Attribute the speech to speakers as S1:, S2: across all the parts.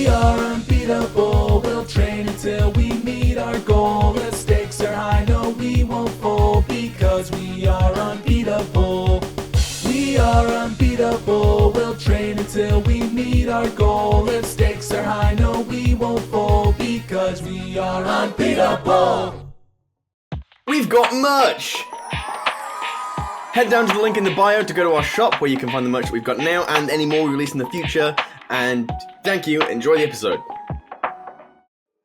S1: We are unbeatable, we'll train until we meet our goal. The stakes are high, no we won't fold, because we are unbeatable. We are unbeatable, we'll train until we meet our goal. If stakes are high, no we won't fold, because we are unbeatable.
S2: We've got merch! Head down to the link in the bio to go to our shop where you can find the merch that we've got now and any more we release in the future. And thank you, enjoy the episode.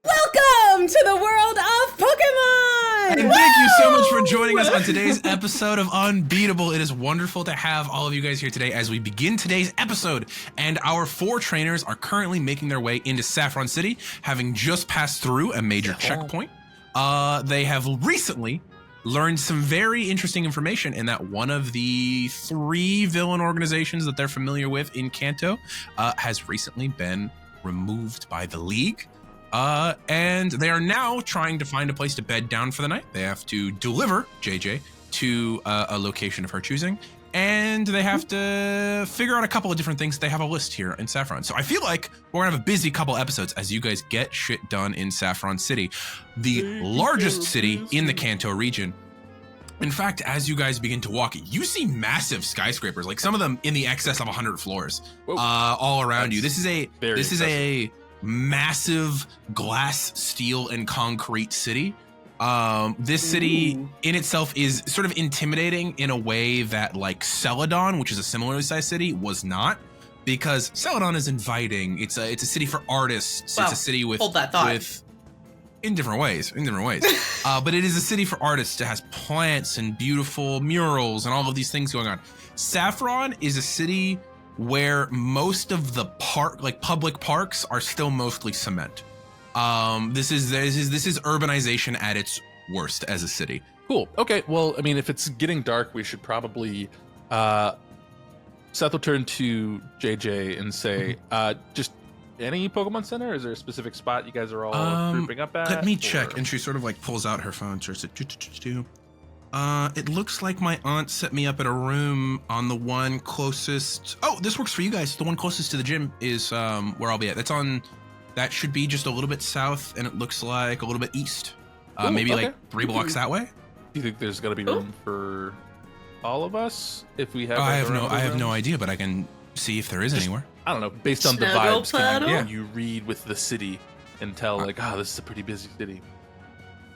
S3: Welcome to the world of Pokemon!
S4: And thank you so much for joining us on today's episode of Unbeatable. It is wonderful to have all of you guys here today as we begin today's episode. And our 4 trainers are currently making their way into Saffron City, having just passed through a major checkpoint. They have recently learned some very interesting information in that one of the 3 villain organizations that they're familiar with in Kanto has recently been removed by the League. And they are now trying to find a place to bed down for the night. They have to deliver JJ to a location of her choosing, and they have to figure out a couple of different things. They have a list here in Saffron. So I feel like we're gonna have a busy couple episodes as you guys get shit done in Saffron City, the largest city in the Kanto region. In fact, as you guys begin to walk, you see massive skyscrapers, like some of them in the excess of 100 floors, all around you. This is a massive glass, steel, and concrete city. This city in itself is sort of intimidating in a way that like Celadon, which is a similarly sized city, was not, because Celadon is inviting. It's a city for artists. Wow. It's a city with in different ways. But it is a city for artists. It has plants and beautiful murals and all of these things going on. Saffron is a city where most of the public parks are still mostly cement. This is urbanization at its worst as a city.
S5: Cool. Okay. Well, I mean, if it's getting dark, we should probably. Seth will turn to JJ and say, "Just any Pokemon Center? Is there a specific spot you guys are all grouping up at?"
S4: Let me check. And she sort of like pulls out her phone. Starts to it looks like my aunt set me up at a room on the one closest. Oh, this works for you guys. The one closest to the gym is where I'll be at. That should be just a little bit south, and it looks like a little bit east. Maybe like 3 blocks that way.
S5: Do you think there's gonna be room for all of us if we have?
S4: I have no idea, but I can see if there is anywhere.
S5: I don't know. Based on the vibes, can you read with the city and tell like, this is a pretty busy city?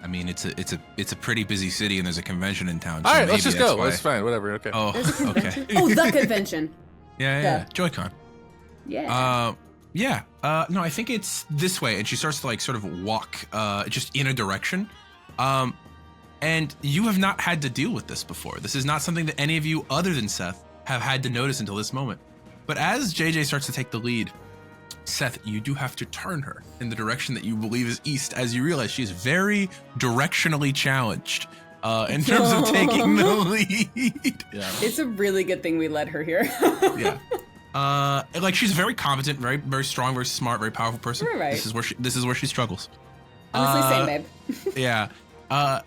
S4: I mean, it's a pretty busy city, and there's a convention in town.
S5: All right, let's just go. That's fine. Whatever. Okay.
S4: Oh, okay.
S3: The convention.
S4: Yeah. Joy-Con.
S3: Yeah.
S4: No, I think it's this way. And she starts to like sort of walk just in a direction. And you have not had to deal with this before. This is not something that any of you other than Seth have had to notice until this moment. But as JJ starts to take the lead, Seth, you do have to turn her in the direction that you believe is east, as you realize she's very directionally challenged in terms of taking the lead.
S5: Yeah.
S3: It's a really good thing we let her here.
S4: Yeah. Like she's very competent, very, very strong, very smart, very powerful person.
S3: Right.
S4: This is where she struggles.
S3: Honestly, same, babe.
S4: Yeah.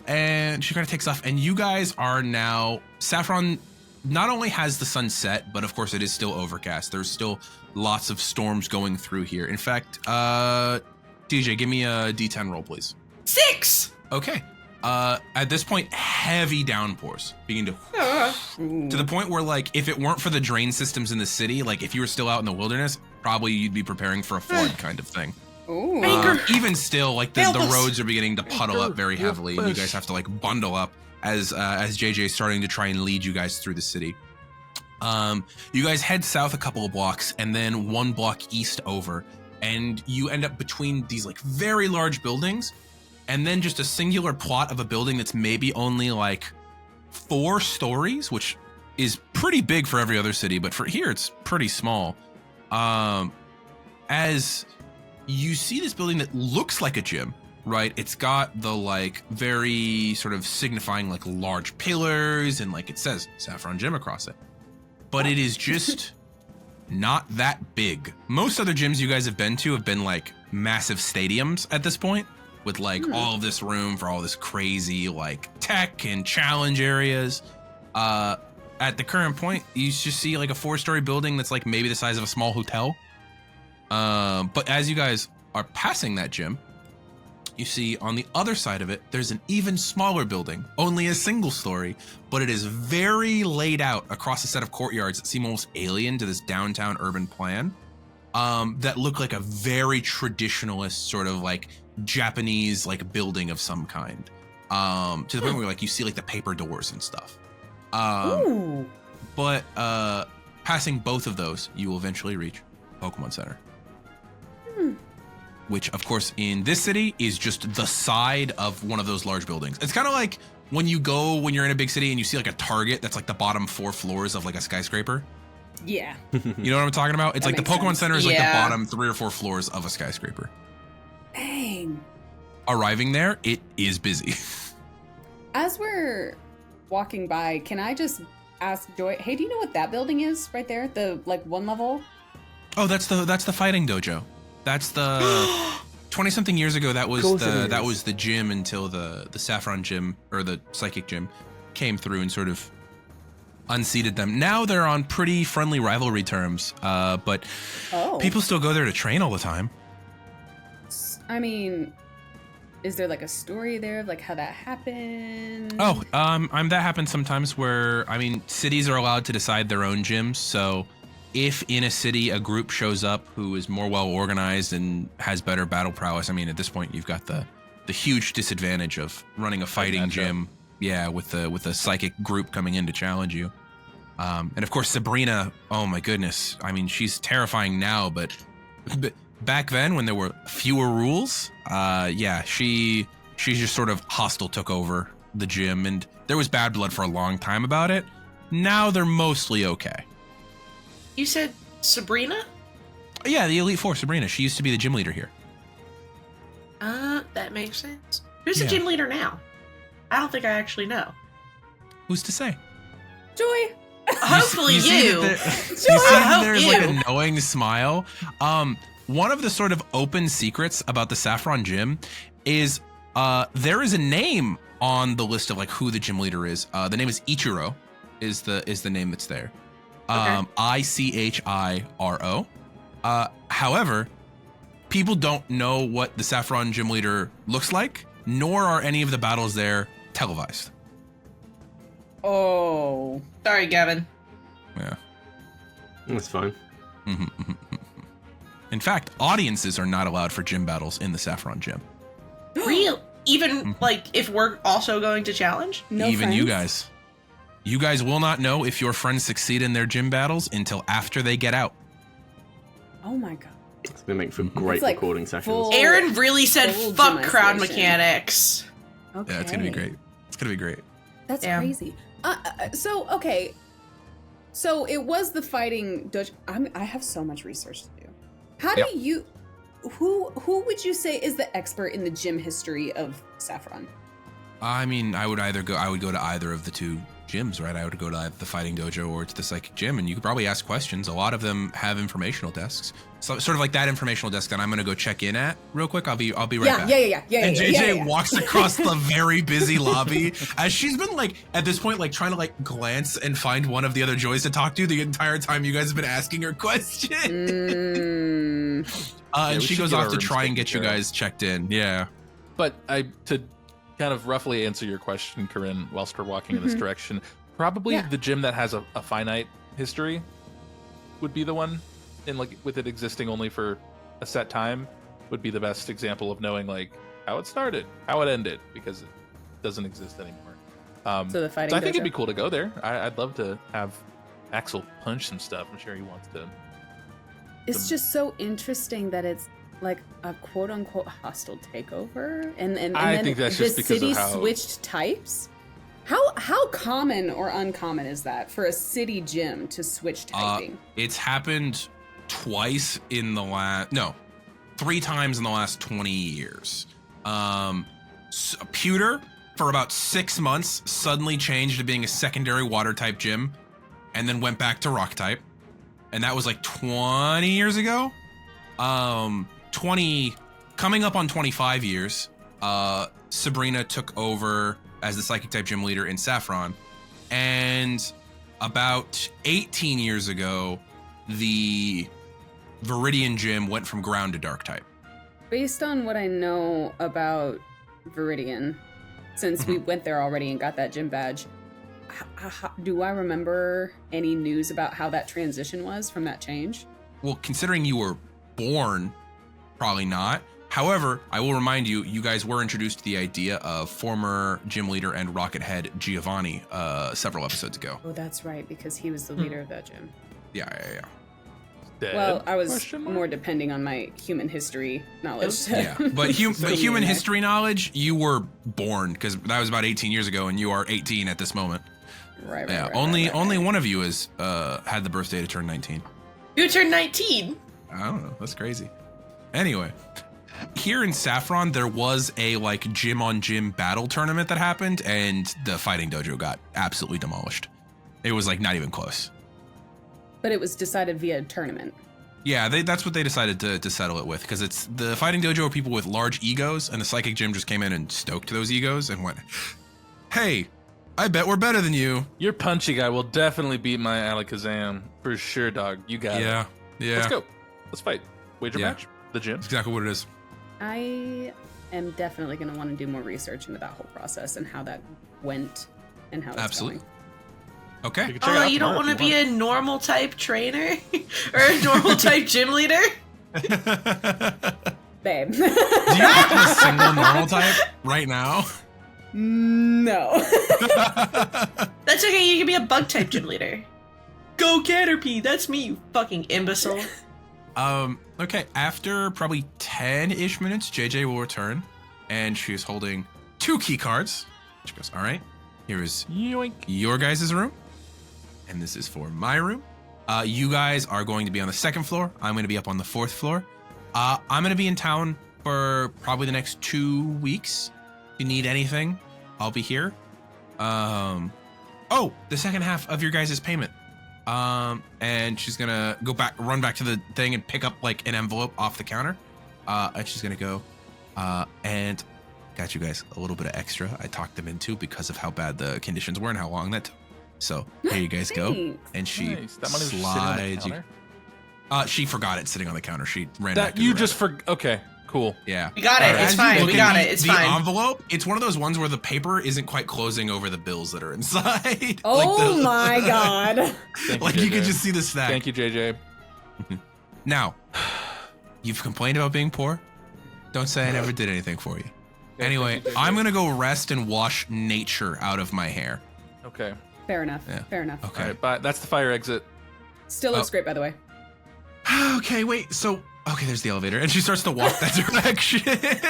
S4: And she kind of takes off, and you guys are now Saffron. Not only has the sun set, but of course it is still overcast. There's still lots of storms going through here. In fact, DJ, give me a D10 roll, please.
S6: 6!
S4: Okay. At this point, heavy downpours begin to the point where, like, if it weren't for the drain systems in the city, like if you were still out in the wilderness, probably you'd be preparing for a flood kind of thing. Even still, like the roads are beginning to puddle up very heavily, and you guys have to like bundle up as JJ is starting to try and lead you guys through the city. You guys head south a couple of blocks and then 1 block east over, and you end up between these like very large buildings, and then just a singular plot of a building that's maybe only like 4 stories, which is pretty big for every other city, but for here it's pretty small. As you see this building that looks like a gym, right? It's got the like very sort of signifying like large pillars, and like it says Saffron Gym across it, but it is just not that big. Most other gyms you guys have been to have been like massive stadiums at this point, with like all of this room for all this crazy like tech and challenge areas. At the current point, you just see like a 4-story building that's like maybe the size of a small hotel. But as you guys are passing that gym, you see on the other side of it, there's an even smaller building, only a single story, but it is very laid out across a set of courtyards that seem almost alien to this downtown urban plan, that look like a very traditionalist sort of like Japanese like building of some kind, to the point where like you see like the paper doors and stuff.
S3: Ooh.
S4: But passing both of those, you will eventually reach Pokemon Center. Which, of course, in this city is just the side of one of those large buildings. It's kind of like when you're in a big city and you see like a Target that's like the bottom 4 floors of like a skyscraper.
S3: Yeah.
S4: You know what I'm talking about? It's
S3: That
S4: like the
S3: makes
S4: Pokemon
S3: sense.
S4: Center is like the
S6: Yeah.
S4: bottom 3 or 4 floors of a skyscraper.
S3: Dang.
S4: Arriving there, it is busy.
S3: As we're walking by, can I just ask Joy, hey, do you know what that building is right there? The like 1 level?
S4: Oh, that's the Fighting Dojo. That's the 20-something years ago. That was the gym until the Saffron gym or the Psy-Kick gym came through and sort of unseated them. Now they're on pretty friendly rivalry terms, but people still go there to train all the time.
S3: I mean, is there like a story there of like how that happened?
S4: Oh, that happens sometimes where, I mean, cities are allowed to decide their own gyms. So if in a city a group shows up who is more well organized and has better battle prowess, I mean, at this point you've got the huge disadvantage of running a fighting gym, with the psychic group coming in to challenge you. And of course Sabrina, oh my goodness, I mean, she's terrifying now, but back then when there were fewer rules, she just sort of hostile took over the gym, and there was bad blood for a long time about it. Now they're mostly okay.
S6: You said Sabrina?
S4: Yeah, the Elite Four, Sabrina. She used to be the gym leader here.
S6: That makes sense. Who's the
S4: Yeah.
S6: gym leader now? I don't think I actually know.
S4: Who's to say?
S3: Joy.
S6: Hopefully you.
S4: See that
S6: hope
S4: there's
S6: you.
S4: like a knowing smile. One of the sort of open secrets about the Saffron gym is there is a name on the list of like who the gym leader is. The name is Ichiro, is the name that's there.
S6: Okay.
S4: Ichiro. However, people don't know what the Saffron gym leader looks like, nor are any of the battles there televised.
S3: Oh.
S6: Sorry, Gavin.
S4: Yeah.
S2: That's fine.
S4: In fact, audiences are not allowed for gym battles in the Saffron gym.
S6: Real? Even like if we're also going to challenge?
S3: No
S4: Even
S3: friends?
S4: you guys. You guys will not know if your friends succeed in their gym battles until after they get out.
S3: Oh my god.
S2: It's gonna make for great
S3: It's like
S2: recording sessions.
S3: full-
S6: Aaron really said
S3: full
S6: fuck
S3: gym
S6: crowd
S3: isolation.
S6: mechanics.
S3: Okay.
S4: Yeah, it's gonna be great. It's gonna be great.
S3: That's
S6: Yeah.
S3: crazy. So it was the Fighting Dojo. I have so much research to do. How do you? Who would you say is the expert in the gym history of Saffron?
S4: I mean, I would go to either of the two gyms, right? I would go to either the Fighting Dojo or to the Psychic Gym, and you could probably ask questions. A lot of them have informational desks, so sort of like that informational desk that I'm gonna go check in at real quick. I'll be right back.
S3: Yeah.
S4: And JJ walks across the very busy lobby as she's been like at this point like trying to like glance and find one of the other Joys to talk to the entire time you guys have been asking her question. And
S5: we
S4: she
S5: should
S4: goes
S5: get
S4: off
S5: our
S4: to
S5: rooms
S4: try and
S5: taken
S4: get you
S5: care of.
S4: guys checked in. Yeah.
S5: But to kind of roughly answer your question, Coryne, whilst we're walking in this direction, probably
S3: Yeah.
S5: the gym that has a finite history would be the one, and like with it existing only for a set time, would be the best example of knowing like how it started, how it ended, because it doesn't exist anymore.
S3: So the Fighting
S5: I think
S3: Dojo.
S5: it'd be cool to go there. I'd love to have Axel punch some stuff. I'm sure he wants to.
S3: It's just so interesting that it's like a quote unquote hostile takeover, and
S5: I
S3: then
S5: think that's
S3: the
S5: just because of
S3: city
S5: how-
S3: switched types. How common or uncommon is that for a city gym to switch typing?
S4: It's happened twice in the last 3 times in the last 20 years. Pewter for about 6 months suddenly changed to being a secondary water type gym and then went back to rock type. And that was like 20 years ago. 20 coming up on 25 years. Sabrina took over as the psychic type gym leader in Saffron. And about 18 years ago, the Viridian gym went from ground to dark type.
S3: Based on what I know about Viridian, since we went there already and got that gym badge, do I remember any news about how that transition was from that change?
S4: Well, considering you were born, probably not. However, I will remind you, you guys were introduced to the idea of former gym leader and Rocket Head Giovanni several episodes ago.
S3: Oh, that's right, because he was the leader of that gym.
S4: Yeah.
S5: Dead?
S3: Well, I was
S5: Question mark?
S3: more depending on my human history knowledge.
S4: Yeah, but human history knowledge, you were born, because that was about 18 years ago, and you are 18 at this moment.
S3: Right.
S4: Yeah,
S3: right,
S4: only
S3: right.
S4: one of you has had the birthday to turn 19.
S6: You turned 19.
S4: I don't know. That's crazy. Anyway, here in Saffron, there was a like gym on gym battle tournament that happened, and the Fighting Dojo got absolutely demolished. It was like not even close.
S3: But it was decided via tournament.
S4: Yeah, that's what they decided to settle it with, because it's the Fighting Dojo are people with large egos, and the Psychic Gym just came in and stoked those egos and went, "Hey, I bet we're better than you."
S5: Your punchy guy will definitely beat my Alakazam for sure, dog. You got it.
S4: Yeah.
S5: Let's go. Let's fight. Wager
S4: Yeah.
S5: match. The gym.
S4: That's exactly what it is.
S3: I am definitely going to want to do more research into that whole process and how that went and how it's
S4: Absolutely.
S3: going.
S4: Okay.
S5: You can check it
S6: Oh,
S5: out
S6: you don't
S5: tomorrow
S6: want
S5: if
S6: to be a normal type trainer or a normal type gym leader?
S3: Babe.
S4: Do you have a single normal type right now?
S3: No.
S6: That's okay. You can be a bug type gym leader. Go Caterpie. That's me, you fucking imbecile.
S4: Okay, after probably 10-ish minutes, JJ will return, and she's holding 2 key cards. She goes, all right, here is
S5: Yoink.
S4: your guys' room, and this is for my room. You guys are going to be on the 2nd floor. I'm going to be up on the 4th floor. I'm going to be in town for probably the next 2 weeks. If you need anything, I'll be here. Oh, the second half of your guys' payment. And she's gonna run back to the thing and pick up like an envelope off the counter. And she's gonna go, and got you guys a little bit of extra. I talked them into because of how bad the conditions were and how long that took. So here you guys go.
S3: Thanks.
S4: And she
S5: Nice. That money was just sitting on the
S4: slides you.
S5: counter?
S4: She forgot it sitting on the counter. She ran back
S5: That
S4: to
S5: you
S4: the
S5: just okay, cool.
S4: yeah.
S6: We got it.
S4: As
S6: It's
S4: you
S6: fine.
S4: look
S6: We
S4: at
S6: got it. It's
S4: the
S6: fine.
S4: envelope, it's one of those ones where the paper isn't quite closing over the bills that are inside.
S3: Oh my god.
S5: Thank
S4: Like
S5: you,
S4: you
S5: JJ.
S4: could just see the stack.
S5: Thank you, JJ.
S4: Now, you've complained about being poor. Don't say I never did anything for you. Anyway,
S5: thank you, JJ.
S4: I'm gonna go rest and wash nature out of my hair.
S5: Okay.
S3: Fair enough.
S4: Yeah.
S3: Fair enough.
S4: Okay.
S5: All right, bye. That's the fire exit.
S3: Still looks great, by the way.
S4: Okay, wait. So, okay, there's the elevator, and she starts to walk that direction.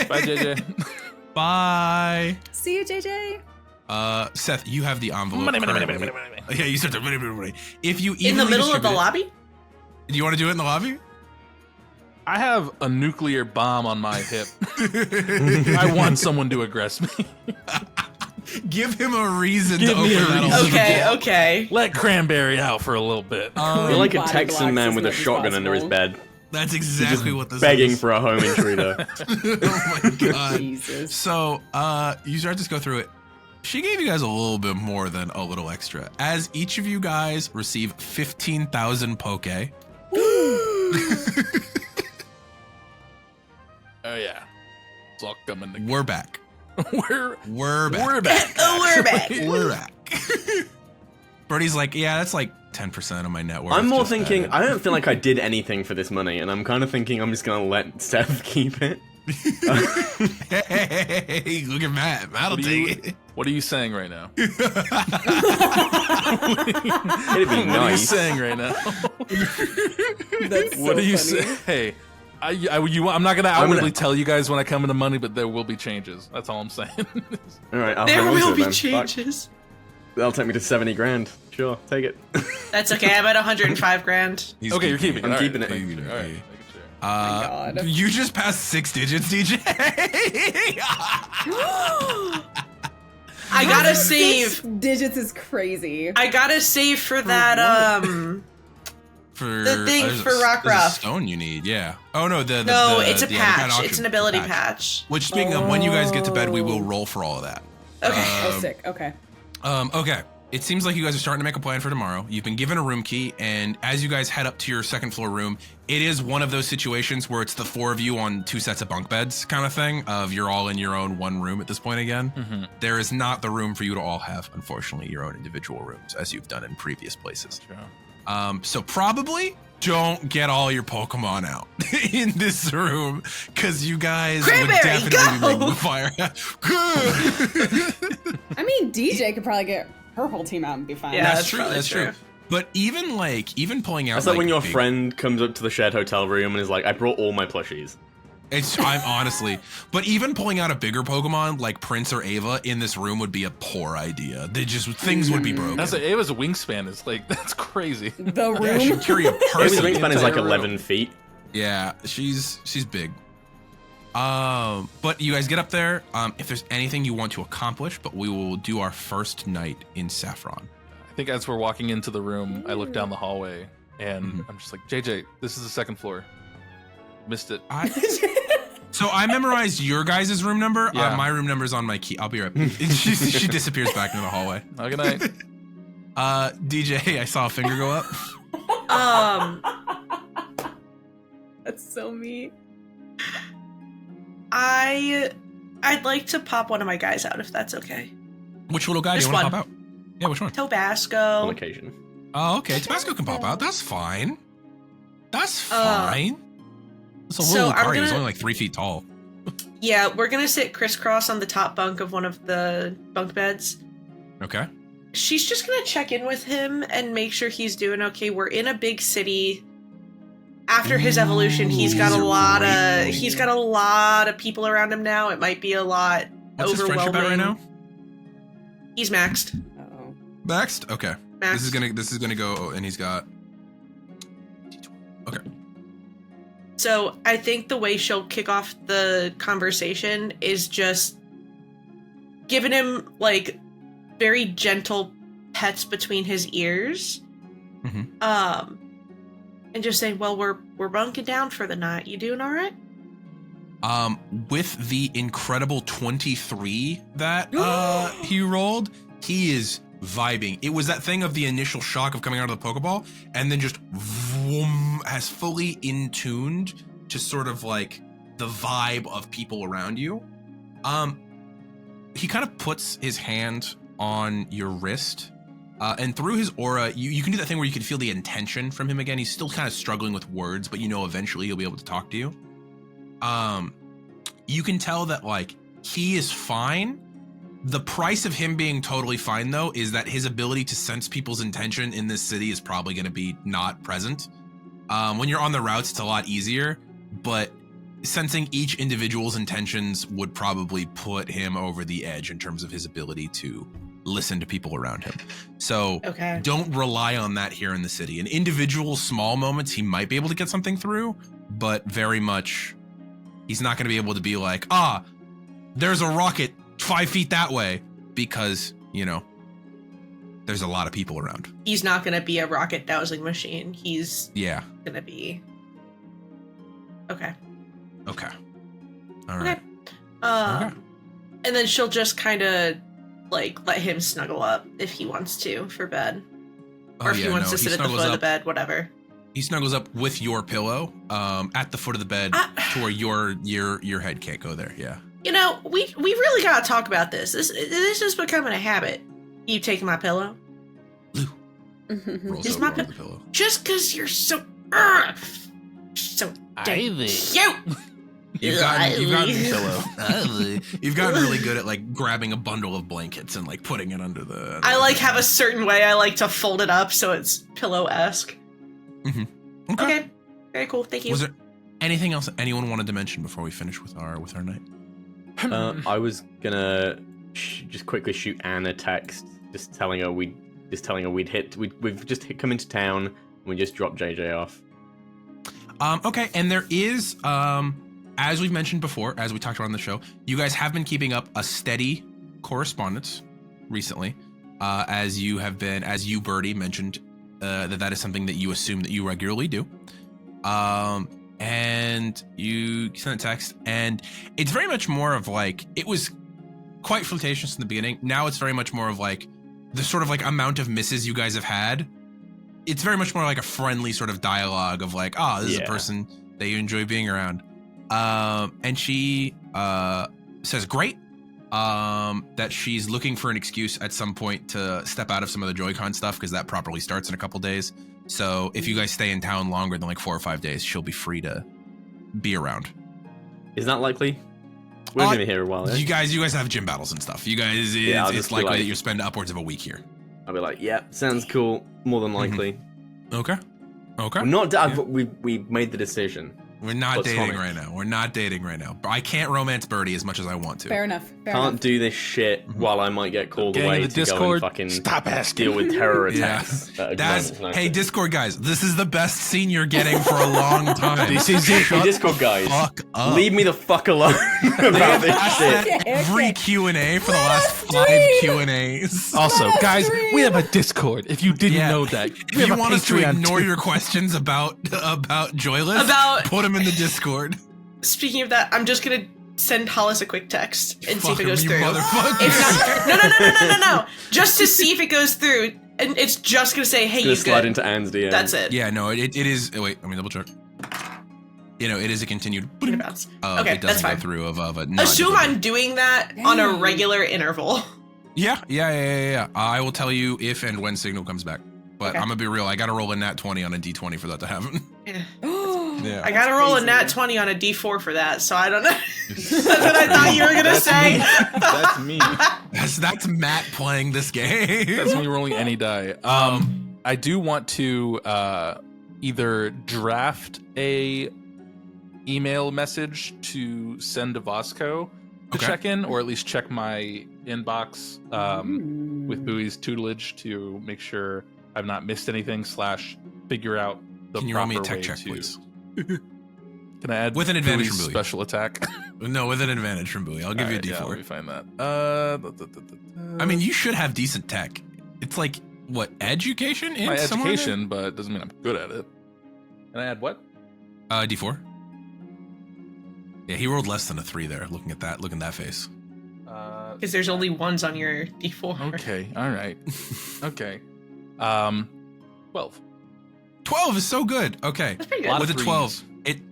S5: Bye, JJ.
S4: Bye.
S3: See you, JJ.
S4: Seth, you have the envelope.
S5: Money, money, money,
S4: currently.
S5: money, money, money.
S4: Yeah, you start to. If you
S6: In the
S4: evenly
S6: middle of the
S4: distribute it-
S6: lobby?
S4: Do you want to do it in the lobby?
S5: I have a nuclear bomb on my hip. I want someone to aggress me.
S4: Give him a reason
S5: Give
S4: to
S5: me a
S4: open that
S5: reason.
S4: envelope.
S6: Okay, okay.
S5: Let Cranberry out for a little bit.
S2: You're like a
S3: Body
S2: Texan
S3: blocks
S2: man
S3: as
S2: with a
S3: much as
S2: shotgun under his
S3: possible.
S2: bed.
S4: That's
S2: Just
S4: exactly what this
S2: begging
S4: is.
S2: for a home intruder.
S4: Oh my god.
S3: Jesus.
S4: So, you start to go through it. She gave you guys a little bit more than a little extra. As each of you guys receive 15,000 Poke.
S5: Oh yeah, it's all coming together.
S4: We're back.
S5: We're
S4: We're back.
S5: we're back.
S6: Oh, we're back.
S4: We're back. Brody's like, yeah, that's like 10% of my net worth.
S2: I'm more
S4: just
S2: thinking,
S4: added."
S2: I don't feel like I did anything for this money, and I'm kind of thinking I'm just gonna let Seth keep it.
S4: Hey, look at Matt. Matt'll
S5: What are you-
S4: take it.
S5: What are you saying right now?
S2: It'd be
S5: What are you
S2: nice.
S5: saying right now?
S3: That's
S5: What
S3: so
S5: do you
S3: funny.
S5: say? Hey, I'm not gonna outwardly tell you guys when I come into money, but there will be changes. That's all I'm saying.
S2: All right, I'll
S6: There
S2: hang on
S6: will
S2: to it
S6: be
S2: then. Fuck.
S6: changes.
S2: That'll take me to 70 grand. Sure, take it.
S6: That's okay. I'm at 105 grand.
S4: He's
S5: Okay, you're keeping it.
S2: I'm
S5: All right,
S2: keeping it.
S5: making
S4: Keeping it,
S5: sure. All right,
S4: yeah.
S5: making sure.
S3: God.
S4: You just passed 6 digits, DJ.
S6: I gotta
S3: 6
S6: save.
S3: digits is crazy.
S6: I gotta save for that,
S4: For
S6: The thing
S4: there's
S6: for
S4: a-
S6: Rock
S4: there's a
S6: Ruff.
S4: stone you need, yeah. Oh no, the
S6: No,
S4: the,
S6: it's a
S4: the
S6: patch.
S4: auction
S6: It's an ability patch.
S4: Which, speaking of, when you guys get to bed, we will roll for all of that.
S6: Okay.
S3: Oh, sick. Okay.
S4: Okay. it seems like you guys are starting to make a plan for tomorrow. You've been given a room key, and as you guys head up to your second floor room, it is one of those situations where it's the four of you on two sets of bunk beds kind of thing, of you're all in your own one room at this point again.
S5: Mm-hmm.
S4: There is not the room for you to all have, unfortunately, your own individual rooms, as you've done in previous places.
S5: Sure.
S4: So probably don't get all your Pokemon out in this room, because you guys
S6: Cranberry,
S4: would definitely
S6: go!
S4: be making the fire.
S3: I mean, DJ could probably get her whole team out and be fine.
S6: Yeah,
S4: That's
S6: that's
S4: true.
S6: probably
S4: That's true. But even pulling out,
S2: That's like when your
S4: big-
S2: friend comes up to the shared hotel room and is like, I brought all my plushies.
S4: I'm honestly, but even pulling out a bigger Pokemon like Prince or Ava in this room would be a poor idea. Things would be broken.
S5: That's Ava's wingspan is like, that's crazy.
S3: The room.
S4: Yeah, she'd carry a
S2: His
S4: person.
S2: wingspan is like
S5: entire room.
S2: 11 feet.
S4: Yeah, she's big. But you guys get up there. If there's anything you want to accomplish, but we will do our first night in Saffron.
S5: I think as we're walking into the room, I look down the hallway and I'm just like, JJ, this is the second floor. Missed it.
S4: So I memorized your guys' room number.
S5: Yeah.
S4: My room number's on my key. I'll be right back. She disappears back into the hallway.
S5: Oh, good night.
S4: DJ, I saw a finger go up.
S3: That's so me.
S6: I'd like to pop one of my guys out if that's okay.
S4: Which little guy do
S6: Just
S4: you want to
S6: one.
S4: pop out? Yeah, which one?
S2: On
S6: Tabasco.
S2: occasion.
S4: Oh, okay. Tabasco can pop out. That's fine. That's fine. It's a
S6: so
S4: little
S6: I'm
S4: Lucario. He's
S6: gonna-
S4: only like 3 feet tall.
S6: Yeah, we're gonna sit crisscross on the top bunk of one of the bunk beds.
S4: Okay.
S6: She's just gonna check in with him and make sure he's doing okay. We're in a big city. After his evolution, he's got
S4: These
S6: a
S4: are
S6: lot
S4: great.
S6: he's got a lot of people around him now. It might be a lot
S4: What's his
S6: overwhelming.
S4: friendship at right now?
S6: He's maxed.
S3: Oh.
S4: Maxed? Okay.
S6: Maxed.
S4: This is gonna go, and he's got. Okay.
S6: So I think the way she'll kick off the conversation is just giving him like very gentle pets between his ears.
S4: Mhm.
S6: And just saying, well, we're bunking down for the night. You doing all right?
S4: With the incredible 23 that he rolled, he is vibing. It was that thing of the initial shock of coming out of the Pokeball, and then just vroom, has fully in tuned to sort of like the vibe of people around you. He kind of puts his hand on your wrist, and through his aura, you can do that thing where you can feel the intention from him again. He's still kind of struggling with words, but you know eventually he'll be able to talk to you. You can tell that like he is fine. The price of him being totally fine though is that his ability to sense people's intention in this city is probably going to be not present. When you're on the routes, it's a lot easier, but sensing each individual's intentions would probably put him over the edge in terms of his ability to listen to people around him. So
S6: Okay.
S4: don't rely on that here in the city. In individual small moments, he might be able to get something through, but very much he's not going to be able to be like, there's a rocket 5 feet that way, because, you know, there's a lot of people around.
S6: He's not gonna be a rocket dowsing machine. He's
S4: Yeah.
S6: gonna be okay.
S4: Okay. All right.
S6: Okay.
S4: Okay.
S6: And then she'll just kind of like let him snuggle up if he wants to for bed, or if he wants to sit at the foot of the bed, whatever.
S4: He snuggles up with your pillow at the foot of the bed to where your head can't go there. Yeah.
S6: You know, we really gotta talk about this. This is becoming a habit. You taking my pillow
S4: Rolls
S6: Is
S4: over
S6: my
S4: onto
S6: pi-
S4: the pillow.
S6: just because you're so dang cute.
S4: You've gotten really good at like grabbing a bundle of blankets and like putting it under the.
S6: I like have a certain way I like to fold it up so it's pillow-esque. Okay, very cool. Thank you.
S4: Was there anything else that anyone wanted to mention before we finish with our night?
S2: I was gonna just quickly shoot Anne a text, just telling her we've just come into town and we just dropped JJ off.
S4: Okay, and there is, as we've mentioned before, as we talked about on the show, you guys have been keeping up a steady correspondence recently, as you, Birdie, mentioned that is something that you assume that you regularly do. And you sent a text, and it's very much more of like, it was quite flirtatious in the beginning. Now it's very much more of like, the sort of like amount of misses you guys have had, it's very much more like a friendly sort of dialogue of like, oh, this is a person that you enjoy being around. And she says great, that she's looking for an excuse at some point to step out of some of the Joy-Con stuff because that properly starts in a couple days. So if you guys stay in town longer than like 4 or 5 days, she'll be free to be around.
S2: Is that likely? We're going to be here a while.
S4: You guys have gym battles and stuff. You guys, it's likely that you spend upwards of a week here.
S2: I'll be like, yeah, sounds cool. More than likely.
S4: Okay.
S2: We're not. We made the decision.
S4: We're not dating right now. We're not dating right now. I can't romance Birdie as much as I want to.
S3: Fair enough.
S2: Can't do this shit while I might get called away to go and fucking deal with terror attacks.
S4: Hey, Discord guys, this is the best scene you're getting for a long time.
S2: This is it. Hey, Discord guys, leave me the fuck alone about this shit.
S4: Every Q&A for the last 5 Q&As.
S5: Also, guys, we have a Discord. If you didn't know that,
S4: if you want us to ignore your questions about Joyless, put them in the Discord.
S6: Speaking of that, I'm just gonna send Hollis a quick text and see if it goes through.
S4: If
S6: not, no. Just to see if it goes through, and it's just gonna say, "Hey, you
S2: slide
S6: good?"
S2: into Anne's DM.
S6: That's it.
S4: Yeah, no, it is. Oh, wait, let me double check. You know, it is a continued.
S6: Okay,
S4: it
S6: that's
S4: doesn't
S6: fine.
S4: go through of
S6: Assume I'm doing that on a regular interval.
S4: Yeah. I will tell you if and when Signal comes back. But I'm gonna be real. I gotta roll a nat 20 on a d20 for that to happen.
S6: Yeah. I gotta roll a nat 20 on a d4 for that, so I don't know. That's what I thought you were gonna say.
S5: That's me.
S4: That's Matt playing this game.
S5: That's me rolling any die. I do want to either draft a email message to send to Vasco to check in, or at least check my inbox with Bowie's tutelage to make sure I've not missed anything / figure out the
S4: Can you
S5: proper
S4: roll me a tech
S5: way
S4: check,
S5: to.
S4: please?
S5: Can I add
S4: with an advantage from
S5: Bowie's
S4: Bowie?
S5: Special attack?
S4: No, with an advantage from Bowie. I'll give you a d4.
S5: Yeah, let me find that.
S4: I mean, you should have decent tech. It's like what education?
S5: My education, but it doesn't mean I'm good at it. Can I add what?
S4: d4. Yeah, he rolled less than a 3 there. Looking at that face.
S6: Because there's only ones on your d4.
S5: Okay, all right. Okay. 12.
S4: 12 is so good. Okay.
S6: That's pretty good.
S4: With a 12,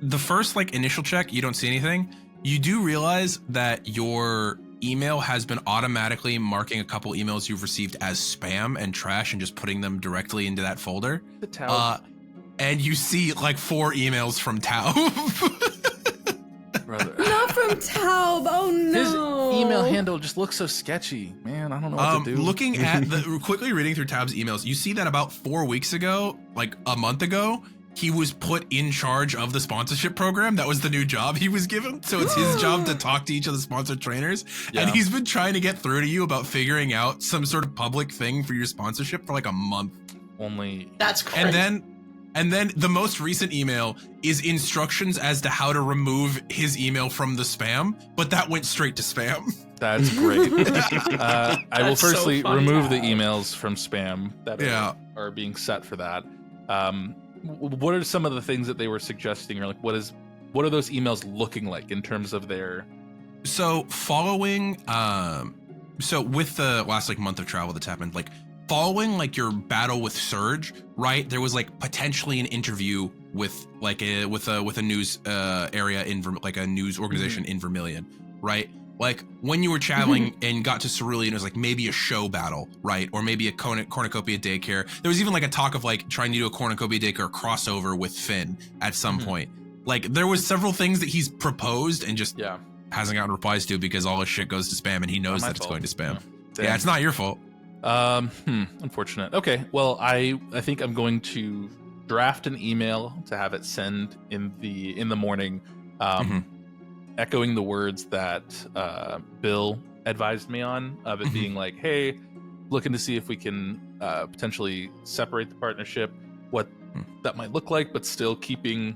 S4: the first like initial check, you don't see anything. You do realize that your email has been automatically marking a couple emails you've received as spam and trash and just putting them directly into that folder. And you see like 4 emails from Tao.
S5: Brother.
S3: Not from Taub. Oh no.
S5: His email handle just looks so sketchy. Man, I don't know what to do.
S4: Looking at quickly reading through Taub's emails, you see that about 4 weeks ago, like a month ago, he was put in charge of the sponsorship program. That was the new job he was given. So it's his job to talk to each of the sponsored trainers. Yeah. And he's been trying to get through to you about figuring out some sort of public thing for your sponsorship for like a month.
S6: That's crazy.
S4: And then the most recent email is instructions as to how to remove his email from the spam, but that went straight to spam.
S5: That's great. I will firstly remove the emails from spam that are being set for that. What are some of the things that they were suggesting, or like what are those emails looking like in terms of their?
S4: So following, so with the last like month of travel that's happened, like. Following like your battle with Surge, right? There was like potentially an interview with like a news area in like a news organization in Vermilion, right? Like when you were traveling and got to Cerulean, it was like maybe a show battle, right? Or maybe a cornucopia daycare. There was even like a talk of like trying to do a cornucopia daycare crossover with Finn at some point. Like there was several things that he's proposed and just hasn't gotten replies to because all his shit goes to spam and he knows that it's going to spam. Yeah, it's not your fault.
S5: Unfortunate. Okay, well, I think I'm going to draft an email to have it send in the morning, echoing the words that Bill advised me on, of it being like, hey, looking to see if we can potentially separate the partnership, what that might look like, but still keeping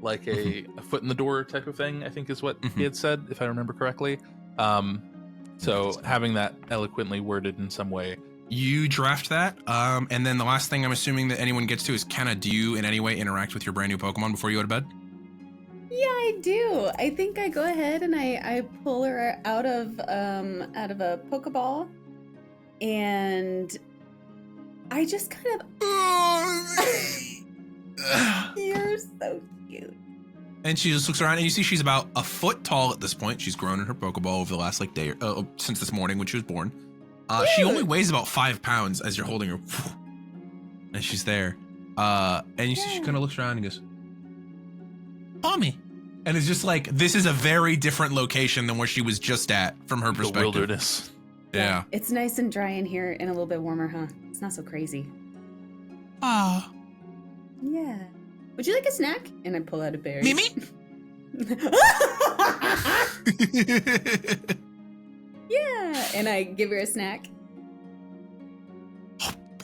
S5: like a foot in the door type of thing, I think is what he had said, if I remember correctly. So having that eloquently worded in some way.
S4: You draft that, and then the last thing I'm assuming that anyone gets to is Kenna, do you in any way interact with your brand new Pokemon before you go to bed?
S3: Yeah, I do. I think I go ahead and I pull her out of a Pokeball, And I just kind of... You're so cute.
S4: And she just looks around, and you see she's about a foot tall at this point. She's grown in her Pokeball over the last like day, since this morning when she was born. She only weighs about 5 pounds as you're holding her, and she's there. And you see she kind of looks around and goes, "Mommy," and it's just like this is a very different location than where she was just at from her perspective.
S5: The wilderness.
S4: Yeah.
S3: It's nice and dry in here and a little bit warmer, huh? It's not so crazy.
S4: Ah.
S3: Yeah. Would you like a snack? And I pull out a berry.
S4: Mimi?
S3: Yeah. And I give her a snack.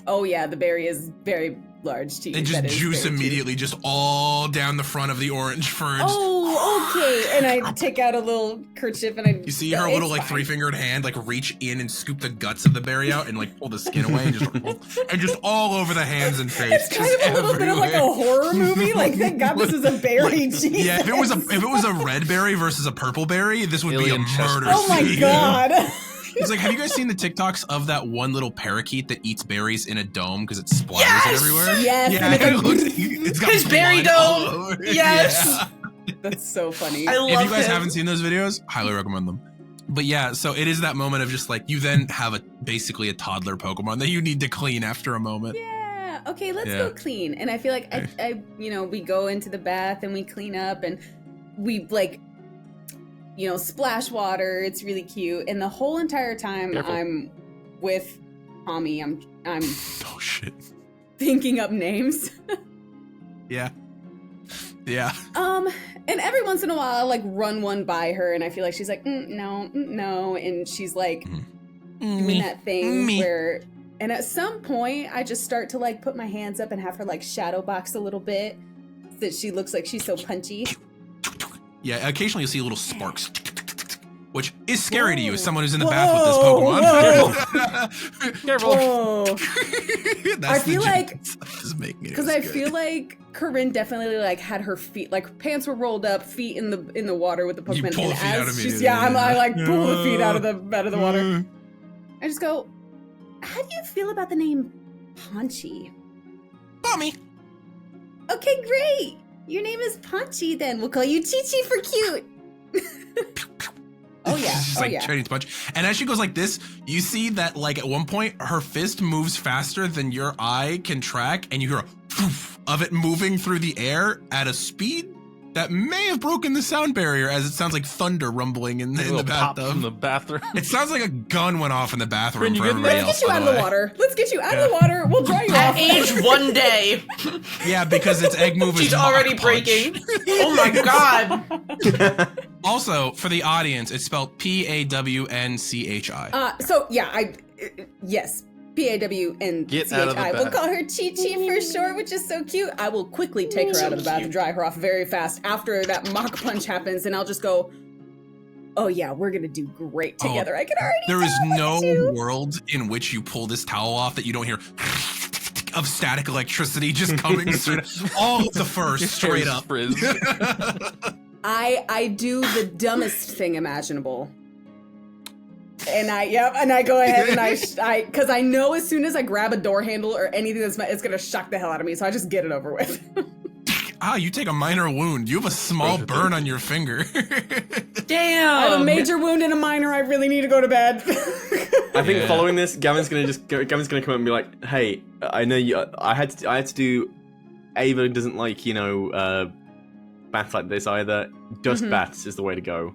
S3: Oh yeah, the berry is very large to you.
S4: And just
S3: That is
S4: juice
S3: very
S4: immediately just all down the front of the orange fur.
S3: Oh, okay. And I take out a little kerchief and I...
S4: You see her
S3: it's
S4: little like
S3: fine.
S4: 3-fingered hand like reach in and scoop the guts of the berry out and like pull the skin away and just all over the hands and face.
S3: It's kind of a little bit of like a horror movie. Like, thank God this is a berry. Jesus.
S4: Yeah, if it was a red berry versus a purple berry, this would
S5: Alien
S4: be a murder
S3: Oh my
S4: scene.
S3: God.
S4: It's like, have you guys seen the TikToks of that one little parakeet that eats berries in a dome because it splatters it everywhere?
S3: Yes.
S4: Yeah,
S3: And
S4: it's got
S6: His berry
S4: blood all
S6: dome.
S4: over it.
S6: Yes.
S4: Yeah.
S3: That's so funny.
S6: I love
S4: If you guys
S6: him.
S4: haven't seen those videos, highly recommend them. But yeah, so it is that moment of just like you then have basically a toddler Pokemon that you need to clean after a moment.
S3: Yeah. Okay, let's
S4: Yeah.
S3: go clean. And I feel like I we go into the bath and we clean up and we like, splash water. It's really cute. And the whole entire time
S5: Careful.
S3: I'm with Tommy, I'm
S4: Oh shit.
S3: thinking up names.
S4: Yeah. Yeah.
S3: And every once in a while, I'll like run one by her, and I feel like she's like, no, and she's like doing that thing where, and at some point, I just start to like put my hands up and have her like shadow box a little bit, so that she looks like she's so punchy.
S4: Yeah, occasionally you'll see little sparks, which is scary to you as
S3: Whoa.
S4: someone who's in the bath with this Pokemon.
S5: Careful.
S3: Whoa.
S4: That's
S3: I feel
S4: the
S3: like-
S4: just making it
S3: Because I feel like Coryne definitely like had her feet, like pants were rolled up, feet in the water with the
S4: You
S3: Pokemon.
S4: pull
S3: And
S4: the feet out
S3: as she's
S4: immediately,
S3: I like
S4: yeah.
S3: pull the feet out of the water. I just go, how do you feel about the name Paunchy?
S4: Mommy.
S3: Okay, great. Your name is Paunchy then. We'll call you Chi-Chi for cute. Oh yeah.
S4: She's
S3: Oh
S4: like
S3: yeah.
S4: Chinese punch. And as she goes like this, you see that like at one point her fist moves faster than your eye can track, and you hear a poof of it moving through the air at a speed that may have broken the sound barrier, as it sounds like thunder rumbling in
S5: A
S4: the
S5: little pop
S4: bathtub.
S5: from the bathroom.
S4: It sounds like a gun went off in the bathroom
S5: Coryne, you
S4: for
S5: getting
S4: everybody
S5: there?
S3: Let's
S4: else.
S3: get you out
S4: by
S3: of the
S4: way.
S3: water. Let's get you out of the water. We'll dry you
S6: At
S3: off.
S6: age 1 day,
S4: Yeah, because its egg move is
S6: she's
S4: Mach
S6: already
S4: Punch.
S6: breaking. Oh my God.
S4: Also, for the audience, it's spelled P-A-W-N-C-H-I.
S3: So yeah, yes. P-A-W-N-C-H-I.
S5: Get out of the
S3: We'll
S5: bath.
S3: call her Chi-Chi for short, which is so cute. I will quickly take her out of the bath and dry her off very fast after that Mach Punch happens, and I'll just go, oh yeah, we're gonna do great
S4: Oh,
S3: together. I can already
S4: There is
S3: tell. Look
S4: no
S3: at you.
S4: world in which you pull this towel off that you don't hear of static electricity just coming straight all of the fur straight
S5: Hair's
S4: up.
S5: frizzed.
S3: I do the dumbest thing imaginable. And I go ahead and I because I know as soon as I grab a door handle or anything it's gonna shock the hell out of me, so I just get it over with.
S4: You take a minor wound. You have a small burn on your finger.
S6: Damn.
S3: I have a major wound and a minor. I really need to go to bed.
S2: I think
S4: Yeah.
S2: following this, Gavin's gonna come up and be like, "Hey, I know you. I had to do. Ava doesn't like baths like this either. Dust
S3: Mhm.
S2: baths is the way to go."